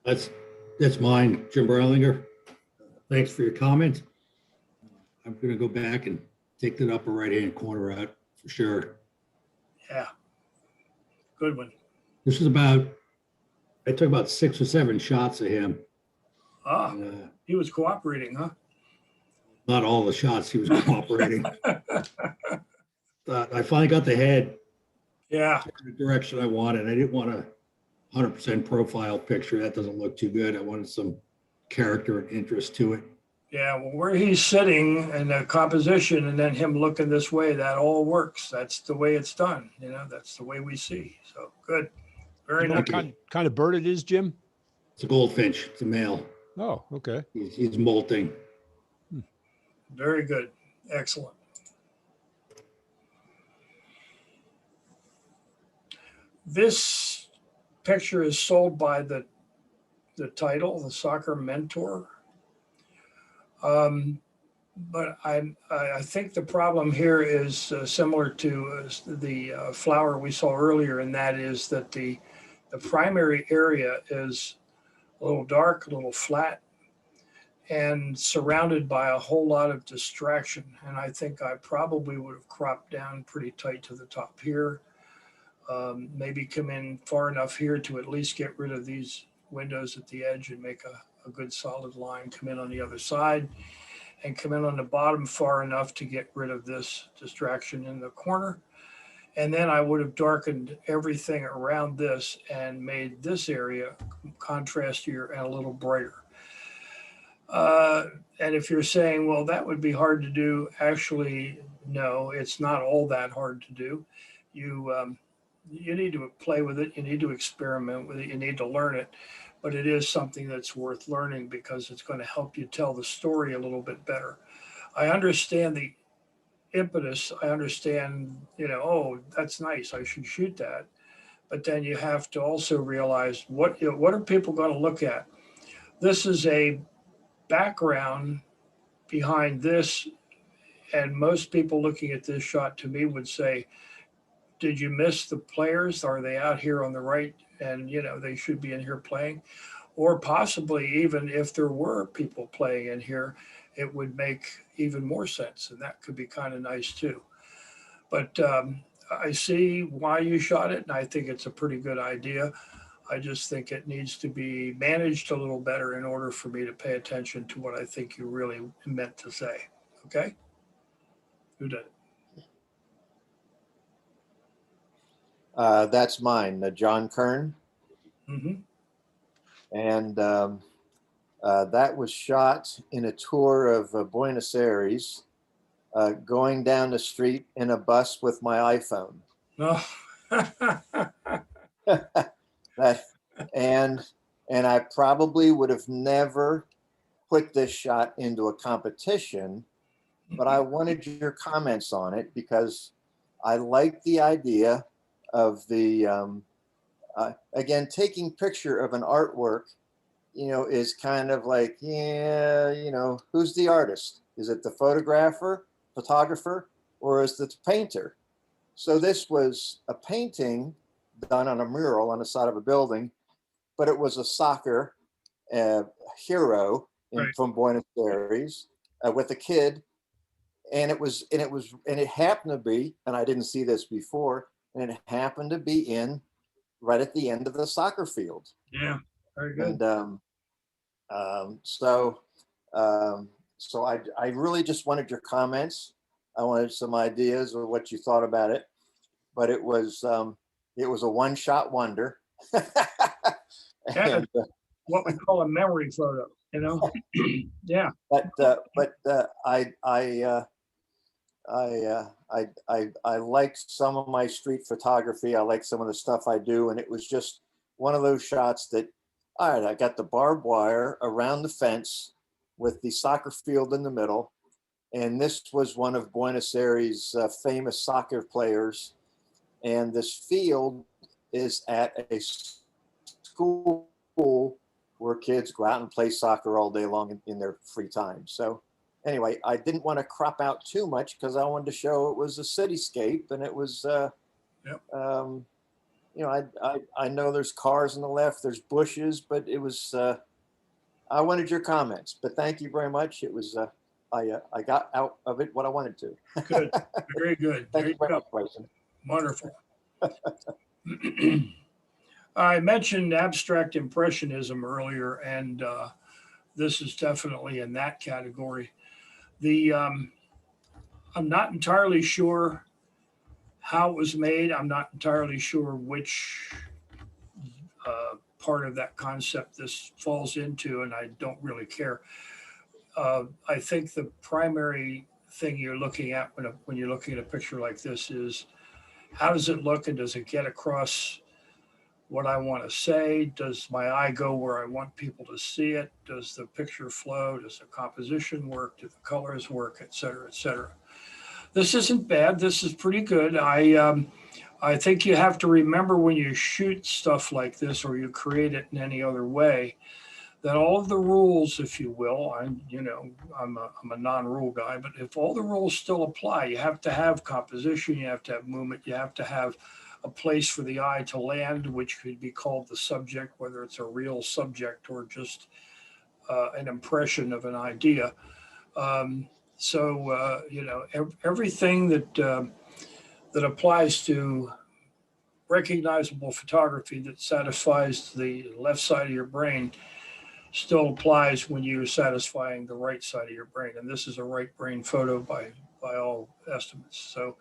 That's mine, Jim Berlinger. Thanks for your comment. I'm going to go back and take that upper right-hand corner out for sure. Yeah. Good one. This is I took about 6 or 7 shots of him. He was cooperating, huh? Not all the shots he was cooperating. I finally got the head. Yeah. The direction I wanted. I didn't want a 100% profile picture. That doesn't look too good. I wanted some character and interest to it. Yeah, well, where he's sitting and the composition and then him looking this way, that all works. That's the way it's done. That's the way we see. So good. Very nice. What kind of bird it is, Jim? It's a goldfinch. It's a male. Oh, okay. He's molting. Very good. Excellent. This picture is sold by the title, The Soccer Mentor. But I think the problem here is similar to the flower we saw earlier, and that is that the primary area is a little dark, a little flat, and surrounded by a whole lot of distraction. And I think I probably would have cropped down pretty tight to the top here. Maybe come in far enough here to at least get rid of these windows at the edge and make a good solid line, come in on the other side and come in on the bottom far enough to get rid of this distraction in the corner. And then I would have darkened everything around this and made this area contrastier and a little brighter. And if you're saying, well, that would be hard to do, actually, no, it's not all that hard to do. You need to play with it. You need to experiment with it. You need to learn it. But it is something that's worth learning because it's going to help you tell the story a little bit better. I understand the impetus. I understand, oh, that's nice. I should shoot that. But then you have to also realize what are people going to look at? This is a background behind this. And most people looking at this shot to me would say, did you miss the players? Are they out here on the right? And, they should be in here playing. Or possibly even if there were people playing in here, it would make even more sense. And that could be kind of nice too. But I see why you shot it. And I think it's a pretty good idea. I just think it needs to be managed a little better in order for me to pay attention to what I think you really meant to say. Okay? Who did it? That's mine, John Kern. Mm-hmm. And That was shot in a tour of Buenos Aires, going down the street in a bus with my iPhone. No. That, and I probably would have never put this shot into a competition, but I wanted your comments on it because I like the idea of the again, taking picture of an artwork, is kind of like, yeah, who's the artist? Is it the photographer, or is it the painter? So this was a painting done on a mural on the side of a building, but it was a soccer hero from Buenos Aires with a kid, and it happened to be, and I didn't see this before, and it happened to be right at the end of the soccer field. Yeah, very good. And so I really just wanted your comments. I wanted some ideas of what you thought about it, but it was a one-shot wonder. And, what we call a memory photo, yeah. But I like some of my street photography. I like some of the stuff I do, and it was just one of those shots that, all right, I got the barbed wire around the fence with the soccer field in the middle, and this was one of Buenos Aires' famous soccer players, and this field is at a school where kids go out and play soccer all day long in their free time. So anyway, I didn't want to crop out too much because I wanted to show it was a cityscape, and it was, I know there's cars on the left, there's bushes, but it was, I wanted your comments, but thank you very much. It was, I got out of it what I wanted to. Good, very good. Thank you very much, Bryson. Wonderful. I mentioned abstract impressionism earlier, and this is definitely in that category. I'm not entirely sure how it was made. I'm not entirely sure which part of that concept this falls into, and I don't really care. I think the primary thing you're looking at when you're looking at a picture like this is, how does it look, and does it get across what I want to say? Does my eye go where I want people to see it? Does the picture flow? Does the composition work? Do the colors work, et cetera, et cetera? This isn't bad. This is pretty good. I think you have to remember when you shoot stuff like this, or you create it in any other way, that all of the rules, if you will, I'm a non-rule guy, but if all the rules still apply, you have to have composition, you have to have movement, you have to have a place for the eye to land, which could be called the subject, whether it's a real subject or just an impression of an idea. Everything that applies to recognizable photography that satisfies the left side of your brain still applies when you're satisfying the right side of your brain. And this is a right brain photo by all estimates. So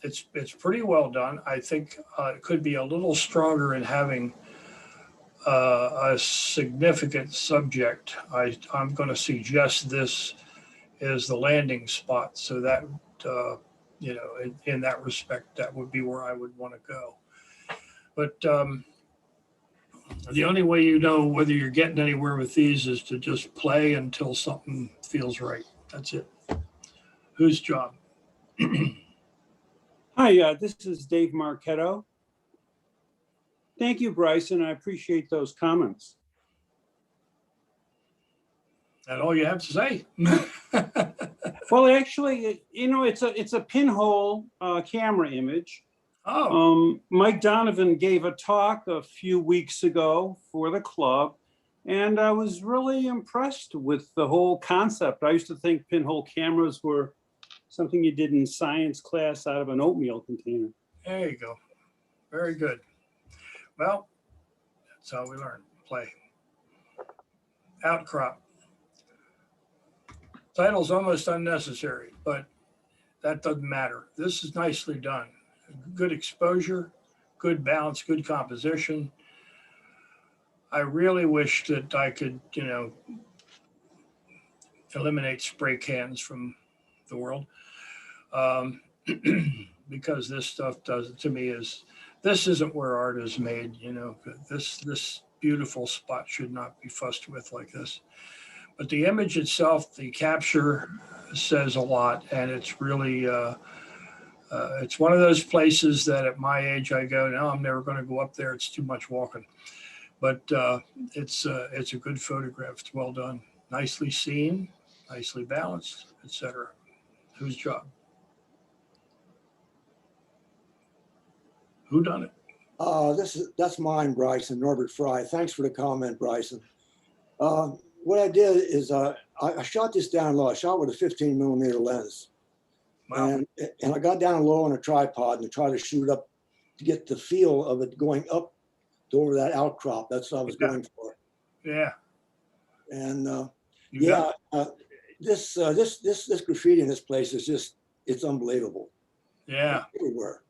it's pretty well done. I think it could be a little stronger in having a significant subject. I'm going to suggest this as the landing spot, so that in that respect, that would be where I would want to go. But the only way you know whether you're getting anywhere with these is to just play until something feels right. That's it. Whose job? Hi, this is Dave Marchetto. Thank you, Bryson. I appreciate those comments. That all you have to say? Well, actually, it's a pinhole camera image. Oh. Mike Donovan gave a talk a few weeks ago for the club, and I was really impressed with the whole concept. I used to think pinhole cameras were something you did in science class out of an oatmeal container. There you go. Very good. Well, that's how we learn. Play. Outcrop. Title's almost unnecessary, but that doesn't matter. This is nicely done. Good exposure, good balance, good composition. I really wish that I could, eliminate spray cans from the world. Because this stuff to me this isn't where art is made, this beautiful spot should not be fussed with like this. But the image itself, the capture says a lot, and it's really, it's one of those places that at my age I go, no, I'm never going to go up there. It's too much walking. But it's a good photograph. It's well done, nicely seen, nicely balanced, etc. Whose job? Who done it? That's mine, Bryson, Norbert Fry. Thanks for the comment, Bryson. What I did is I shot this down low. I shot with a 15mm lens. Wow. And I got down low on a tripod and tried to shoot up to get the feel of it going up to over that outcrop. That's what I was going for. Yeah. And this graffiti in this place is just, it's unbelievable. Yeah. It's everywhere.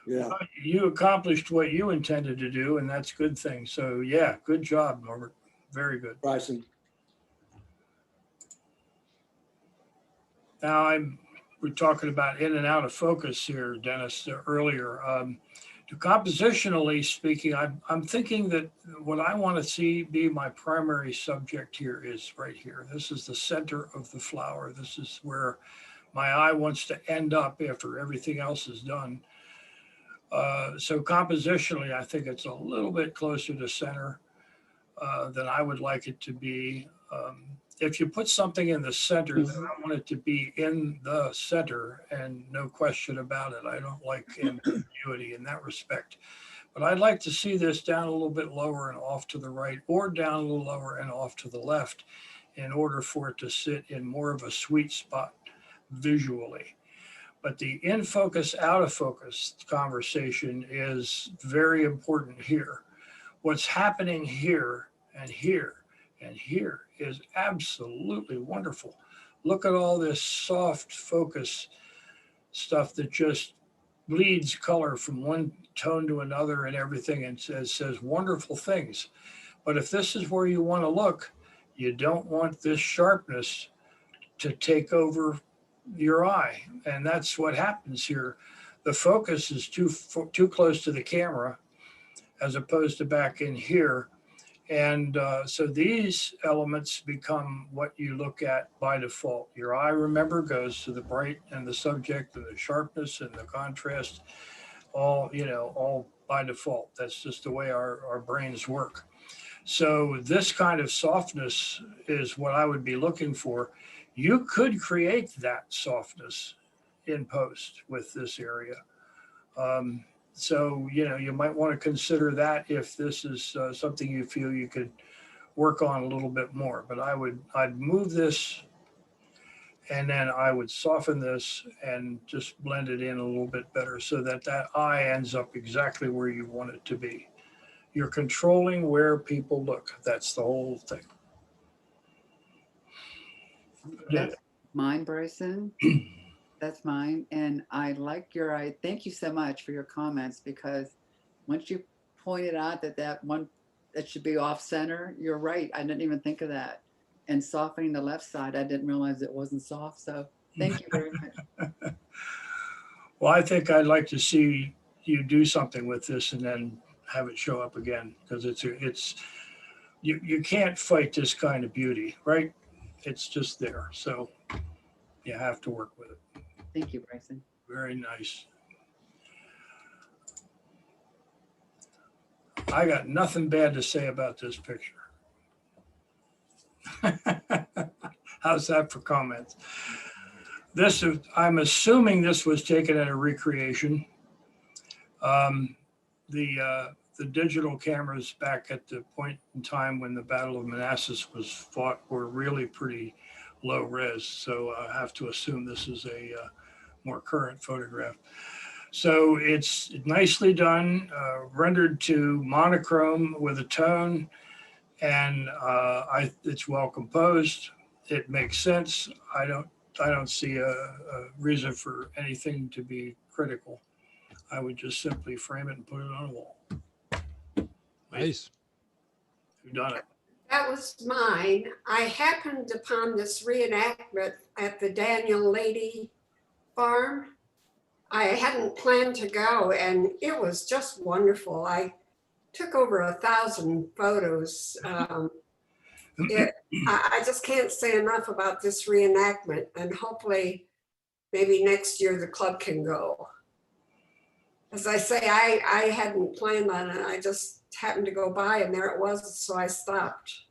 Yeah. Well, you accomplished what you intended to do, and that's a good thing. So yeah, good job, Norbert. Very good. Bryson. Now we're talking about in and out of focus here, Dennis, earlier. Compositionally speaking, I'm thinking that what I want to see be my primary subject here is right here. This is the center of the flower. This is where my eye wants to end up after everything else is done. So compositionally, I think it's a little bit closer to center than I would like it to be. If you put something in the center, then I want it to be in the center, and no question about it. I don't like ambiguity in that respect. But I'd like to see this down a little bit lower and off to the right, or down a little lower and off to the left, in order for it to sit in more of a sweet spot visually. But the in focus, out of focus conversation is very important here. What's happening here and here and here is absolutely wonderful. Look at all this soft focus stuff that just bleeds color from one tone to another and everything, and says wonderful things. But if this is where you want to look, you don't want this sharpness to take over your eye. And that's what happens here. The focus is too close to the camera as opposed to back in here. And so these elements become what you look at by default. Your eye, remember, goes to the bright and the subject and the sharpness and the contrast, all by default. That's just the way our brains work. So this kind of softness is what I would be looking for. You could create that softness in post with this area. So, you might want to consider that if this is something you feel you could work on a little bit more. But I'd move this, and then I would soften this and just blend it in a little bit better so that that eye ends up exactly where you want it to be. You're controlling where people look. That's the whole thing. That's mine, Bryson. That's mine. And I like thank you so much for your comments, because once you pointed out that one that should be off center, you're right. I didn't even think of that. And softening the left side, I didn't realize it wasn't soft. So thank you very much. Well, I think I'd like to see you do something with this and then have it show up again, because you can't fight this kind of beauty, right? It's just there. So you have to work with it. Thank you, Bryson. Very nice. I got nothing bad to say about this picture. How's that for comments? I'm assuming this was taken at a recreation. The digital cameras back at the point in time when the Battle of Manassas was fought were really pretty low res. So I have to assume this is a more current photograph. So it's nicely done, rendered to monochrome with a tone, and it's well composed. It makes sense. I don't see a reason for anything to be critical. I would just simply frame it and put it on a wall. Nice. Who done it? That was mine. I happened upon this reenactment at the Daniel Lady farm. I hadn't planned to go, and it was just wonderful. I took over 1,000 photos. I just can't say enough about this reenactment, and hopefully maybe next year the club can go. As I say, I hadn't planned on it. I just happened to go by and there it was, so I stopped.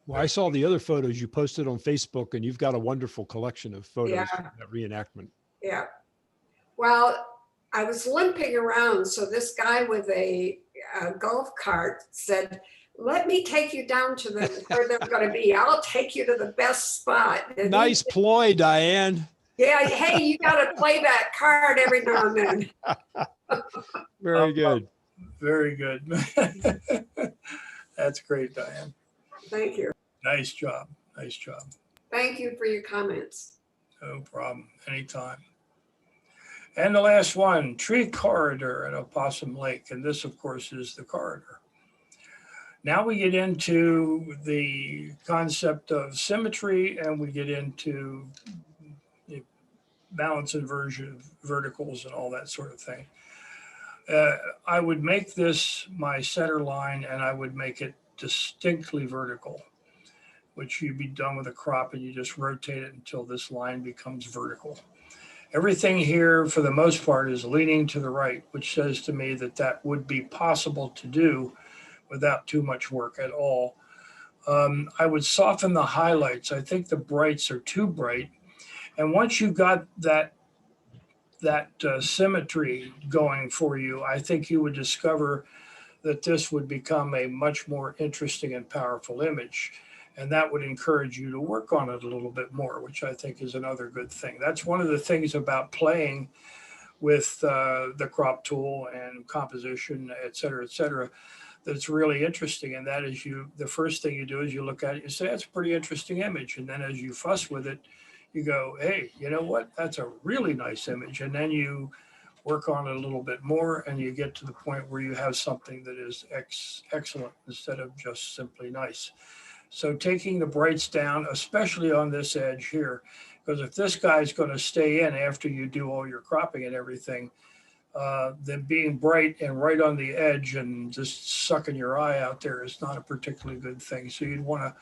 Well, I saw the other photos you posted on Facebook, and you've got a wonderful collection of photos from that reenactment. Yeah. Well, I was limping around, so this guy with a golf cart said, "Let me take you down to where they're going to be. I'll take you to the best spot." And nice ploy, Diane. Yeah, hey, you got to play that card every now and then. Very good. Very good. That's great, Diane. Thank you. Nice job. Nice job. Thank you for your comments. No problem. Anytime. And the last one, tree corridor at Opossum Lake. And this, of course, is the corridor. Now we get into the concept of symmetry, and we get into balance inversion, verticals, and all that sort of thing. I would make this my center line, and I would make it distinctly vertical, which you'd be done with a crop, and you just rotate it until this line becomes vertical. Everything here, for the most part, is leaning to the right, which says to me that that would be possible to do without too much work at all. I would soften the highlights. I think the brights are too bright. And once you got that symmetry going for you, I think you would discover that this would become a much more interesting and powerful image. And that would encourage you to work on it a little bit more, which I think is another good thing. That's one of the things about playing with the crop tool and composition, et cetera, that's really interesting. And that is the first thing you do is you look at it, you say, that's a pretty interesting image. And then as you fuss with it, you go, hey, you know what? That's a really nice image. And then you work on it a little bit more, and you get to the point where you have something that is excellent instead of just simply nice. So taking the brights down, especially on this edge here, because if this guy's going to stay in after you do all your cropping and everything, then being bright and right on the edge and just sucking your eye out there is not a particularly good thing. So you'd want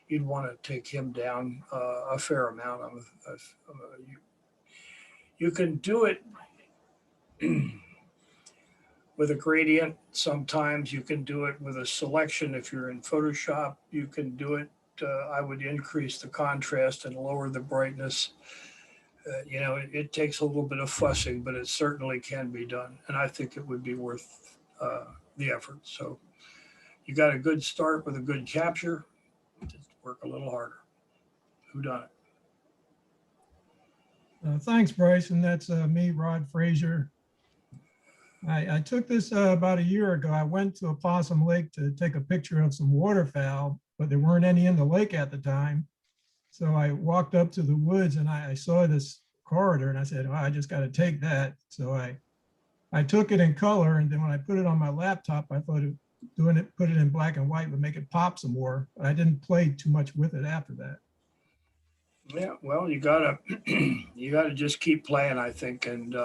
to take him down a fair amount. You can do it with a gradient. Sometimes you can do it with a selection. If you're in Photoshop, you can do it. I would increase the contrast and lower the brightness. It takes a little bit of fussing, but it certainly can be done. And I think it would be worth the effort. So you got a good start with a good capture. Just work a little harder. Who done it? Thanks, Bryson. That's me, Rod Frazier. I took this about a year ago. I went to Opossum Lake to take a picture of some waterfowl, but there weren't any in the lake at the time. So I walked up to the woods and I saw this corridor and I said, oh, I just got to take that. So I took it in color, and then when I put it on my laptop, I thought put it in black and white would make it pop some more. But I didn't play too much with it after that. Yeah, well, you gotta just keep playing, I think. And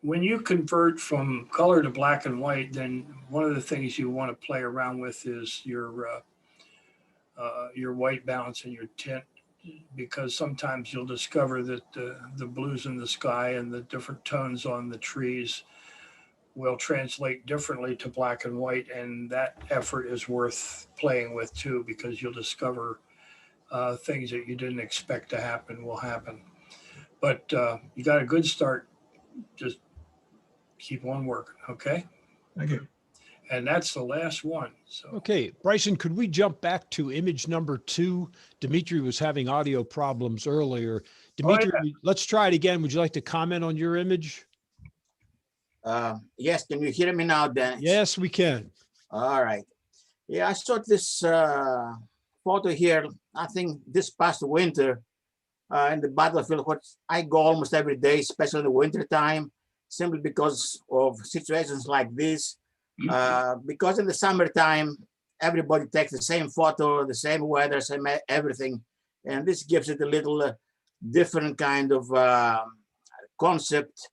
when you convert from color to black and white, then one of the things you want to play around with is your white balance and your tint, because sometimes you'll discover that the blues in the sky and the different tones on the trees will translate differently to black and white. And that effort is worth playing with too, because you'll discover things that you didn't expect to happen will happen. But you got a good start. Just keep on working, okay? Thank you. And that's the last one. So okay, Bryson, could we jump back to image number 2? Dimitri was having audio problems earlier. Dimitri, let's try it again. Would you like to comment on your image? Yes, can you hear me now, Dennis? Yes, we can. All right. Yeah, I saw this photo here, I think this past winter in the battlefield, what I go almost every day, especially in the winter time, simply because of situations like this. Because in the summertime, everybody takes the same photo, the same weather, same everything. And this gives it a little different kind of concept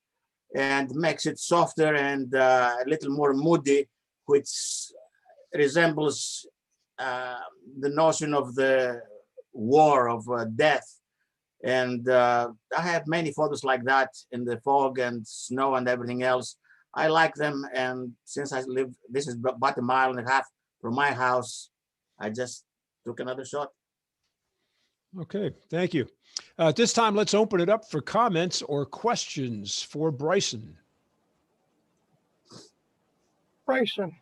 and makes it softer and a little more moody, which resembles the notion of the war, of death. And I have many photos like that in the fog and snow and everything else. I like them. And since I live, this is about a mile and a half from my house, I just took another shot. Okay, thank you. At this time, let's open it up for comments or questions for Bryson. Bryson,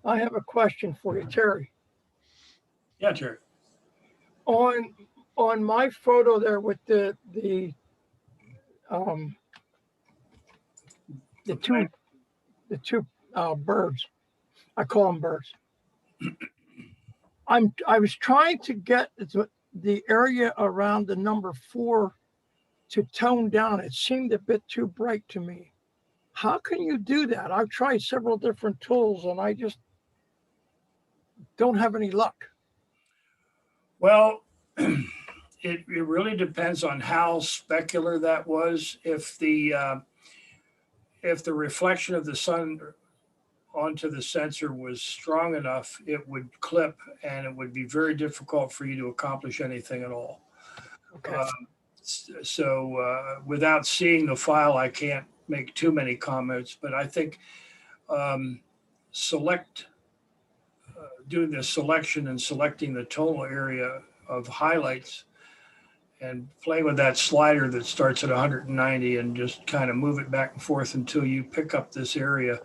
I have a question for you, Terry. Yeah, Terry. On my photo there with the two birds, I call them birds. I was trying to get the area around the number 4 to tone down. It seemed a bit too bright to me. How can you do that? I've tried several different tools and I just don't have any luck. Well, it really depends on how specular that was. If the reflection of the sun onto the sensor was strong enough, it would clip and it would be very difficult for you to accomplish anything at all. Okay. Without seeing the file, I can't make too many comments, but I think doing the selection and selecting the tonal area of highlights and playing with that slider that starts at 190 and just kind of move it back and forth until you pick up this area.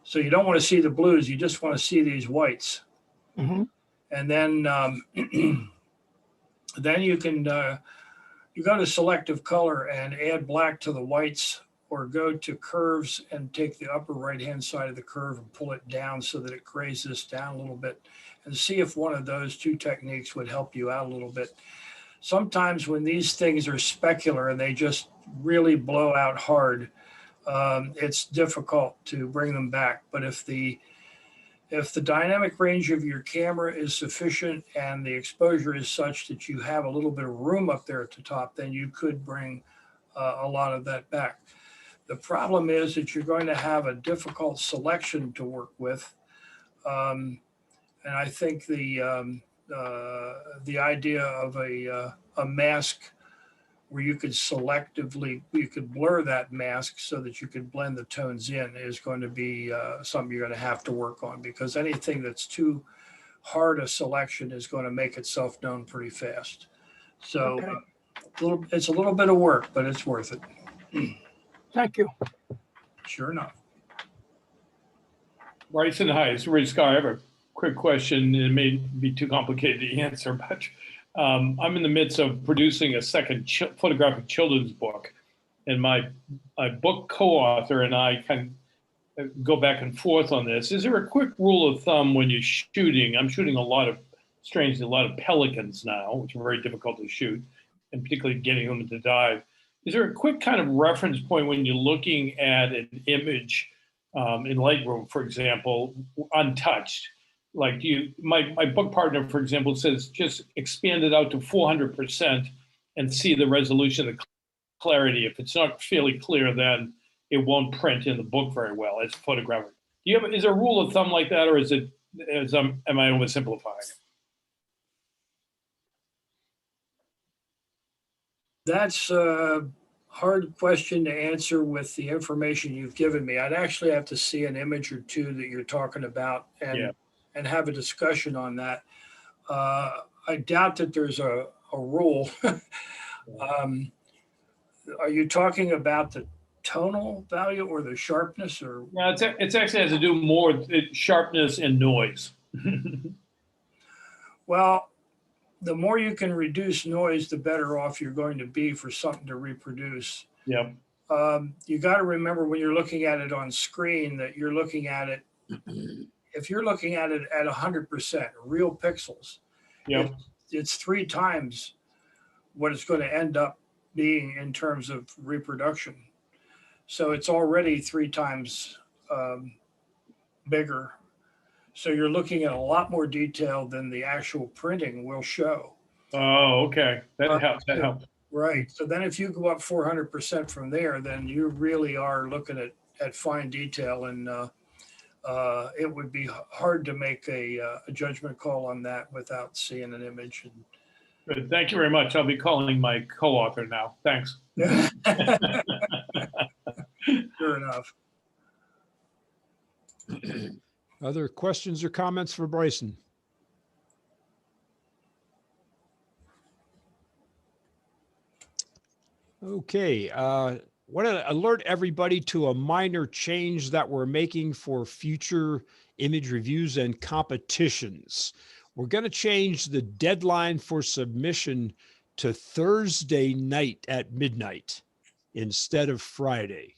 So you don't want to see the blues, you just want to see these whites. Mm-hmm. And then then you can you go to selective color and add black to the whites, or go to curves and take the upper right hand side of the curve and pull it down so that it grays this down a little bit, and see if one of those two techniques would help you out a little bit. Sometimes when these things are specular and they just really blow out hard, it's difficult to bring them back. But if the dynamic range of your camera is sufficient and the exposure is such that you have a little bit of room up there at the top, then you could bring a lot of that back. The problem is that you're going to have a difficult selection to work with. And I think the idea of a mask where you could blur that mask so that you could blend the tones in is going to be something you're going to have to work on, because anything that's too hard a selection is going to make itself known pretty fast. So okay. It's a little bit of work, but it's worth it. Thank you. Sure enough. Bryson, hi, it's Rich Scott. I have a quick question. It may be too complicated to answer, but I'm in the midst of producing a second photographic children's book, and my book co-author and I can go back and forth on this. Is there a quick rule of thumb when you're shooting? I'm shooting a lot of pelicans now, which are very difficult to shoot, and particularly getting them to dive. Is there a quick kind of reference point when you're looking at an image in Lightroom, for example, untouched? Like my book partner, for example, says just expand it out to 400% and see the resolution, the clarity. If it's not fairly clear, then it won't print in the book very well as photographic. Is there a rule of thumb like that, or am I oversimplifying it? That's a hard question to answer with the information you've given me. I'd actually have to see an image or two that you're talking about and have a discussion on that. I doubt that there's a rule. Are you talking about the tonal value or the sharpness, or? No, it actually has to do more with sharpness and noise. Well, the more you can reduce noise, the better off you're going to be for something to reproduce. Yeah. You got to remember when you're looking at it on screen that you're looking at it, if you're looking at it at 100%, real pixels, it's 3 times what it's going to end up being in terms of reproduction. So it's already 3 times bigger. So you're looking at a lot more detail than the actual printing will show. Oh, okay. That helps. That helps. Right. So then if you go up 400% from there, then you really are looking at fine detail, and it would be hard to make a judgment call on that without seeing an image. Good. Thank you very much. I'll be calling my co-author now. Thanks. Sure enough. Other questions or comments for Bryson? Okay, want to alert everybody to a minor change that we're making for future image reviews and competitions. We're going to change the deadline for submission to Thursday night at midnight instead of Friday.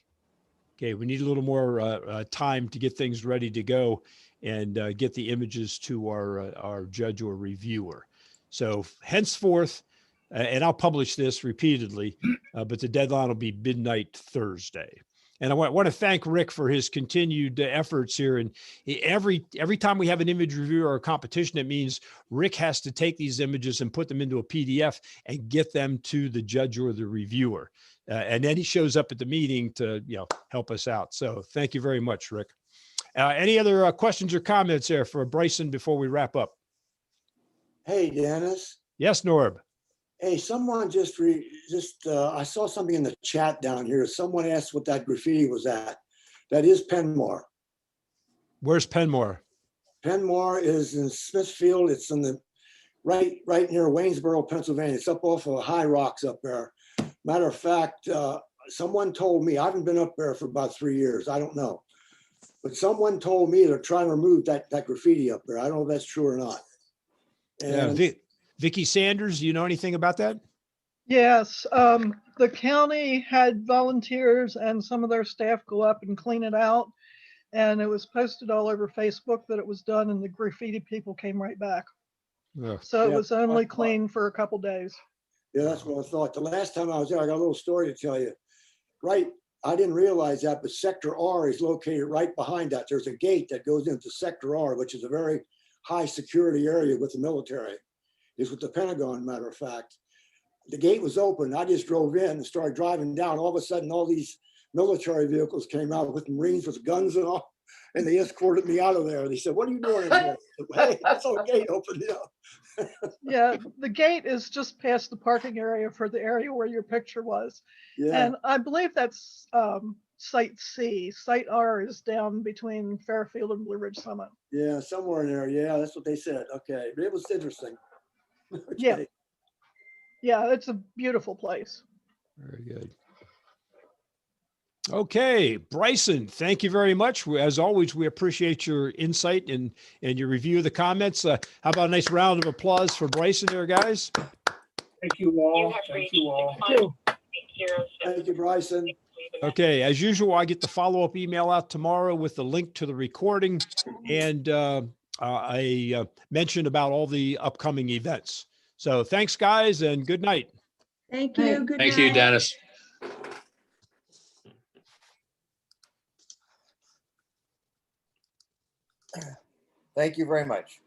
Okay, we need a little more time to get things ready to go and get the images to our judge or reviewer. So henceforth, and I'll publish this repeatedly, but the deadline will be midnight Thursday. And I want to thank Rick for his continued efforts here. And every time we have an image review or a competition, it means Rick has to take these images and put them into a PDF and get them to the judge or the reviewer. And then he shows up at the meeting to help us out. So thank you very much, Rick. Any other questions or comments there for Bryson before we wrap up? Hey, Dennis. Yes, Norb. Hey, someone I saw something in the chat down here. Someone asked what that graffiti was at. That is Penmore. Where's Penmore? Penmore is in Smithfield. It's in the right near Waynesboro, Pennsylvania. It's up off of High Rocks up there. Matter of fact, someone told me, I haven't been up there for about 3 years. I don't know. But someone told me they're trying to remove that graffiti up there. I don't know if that's true or not. And yeah, Vicki Sanders, do you know anything about that? Yes, the county had volunteers and some of their staff go up and clean it out. And it was posted all over Facebook that it was done, and the graffiti people came right back. Yeah. So it was only clean for a couple days. Yeah, that's what I thought. The last time I was there, I got a little story to tell you. Right, I didn't realize that, but Sector R is located right behind that. There's a gate that goes into Sector R, which is a very high security area with the military. It's with the Pentagon, matter of fact. The gate was open. I just drove in and started driving down. All of a sudden, all these military vehicles came out with Marines with guns and all, and they escorted me out of there. They said, "What are you doing in here?" Hey, that's our gate open. Yeah, the gate is just past the parking area for the area where your picture was. Yeah. And I believe that's Site C. Site R is down between Fairfield and Blue Ridge Summit. Yeah, somewhere in there. Yeah, that's what they said. Okay, but it was interesting. Okay. Yeah. Yeah, it's a beautiful place. Very good. Okay, Bryson, thank you very much. As always, we appreciate your insight and your review of the comments. How about a nice round of applause for Bryson there, guys? Thank you all. Thank you all. Thank you, Bryson. Okay, as usual, I get the follow-up email out tomorrow with the link to the recording and a mention about all the upcoming events. So thanks, guys, and good night. Thank you. Good night. Thank you, Dennis. Thank you very much.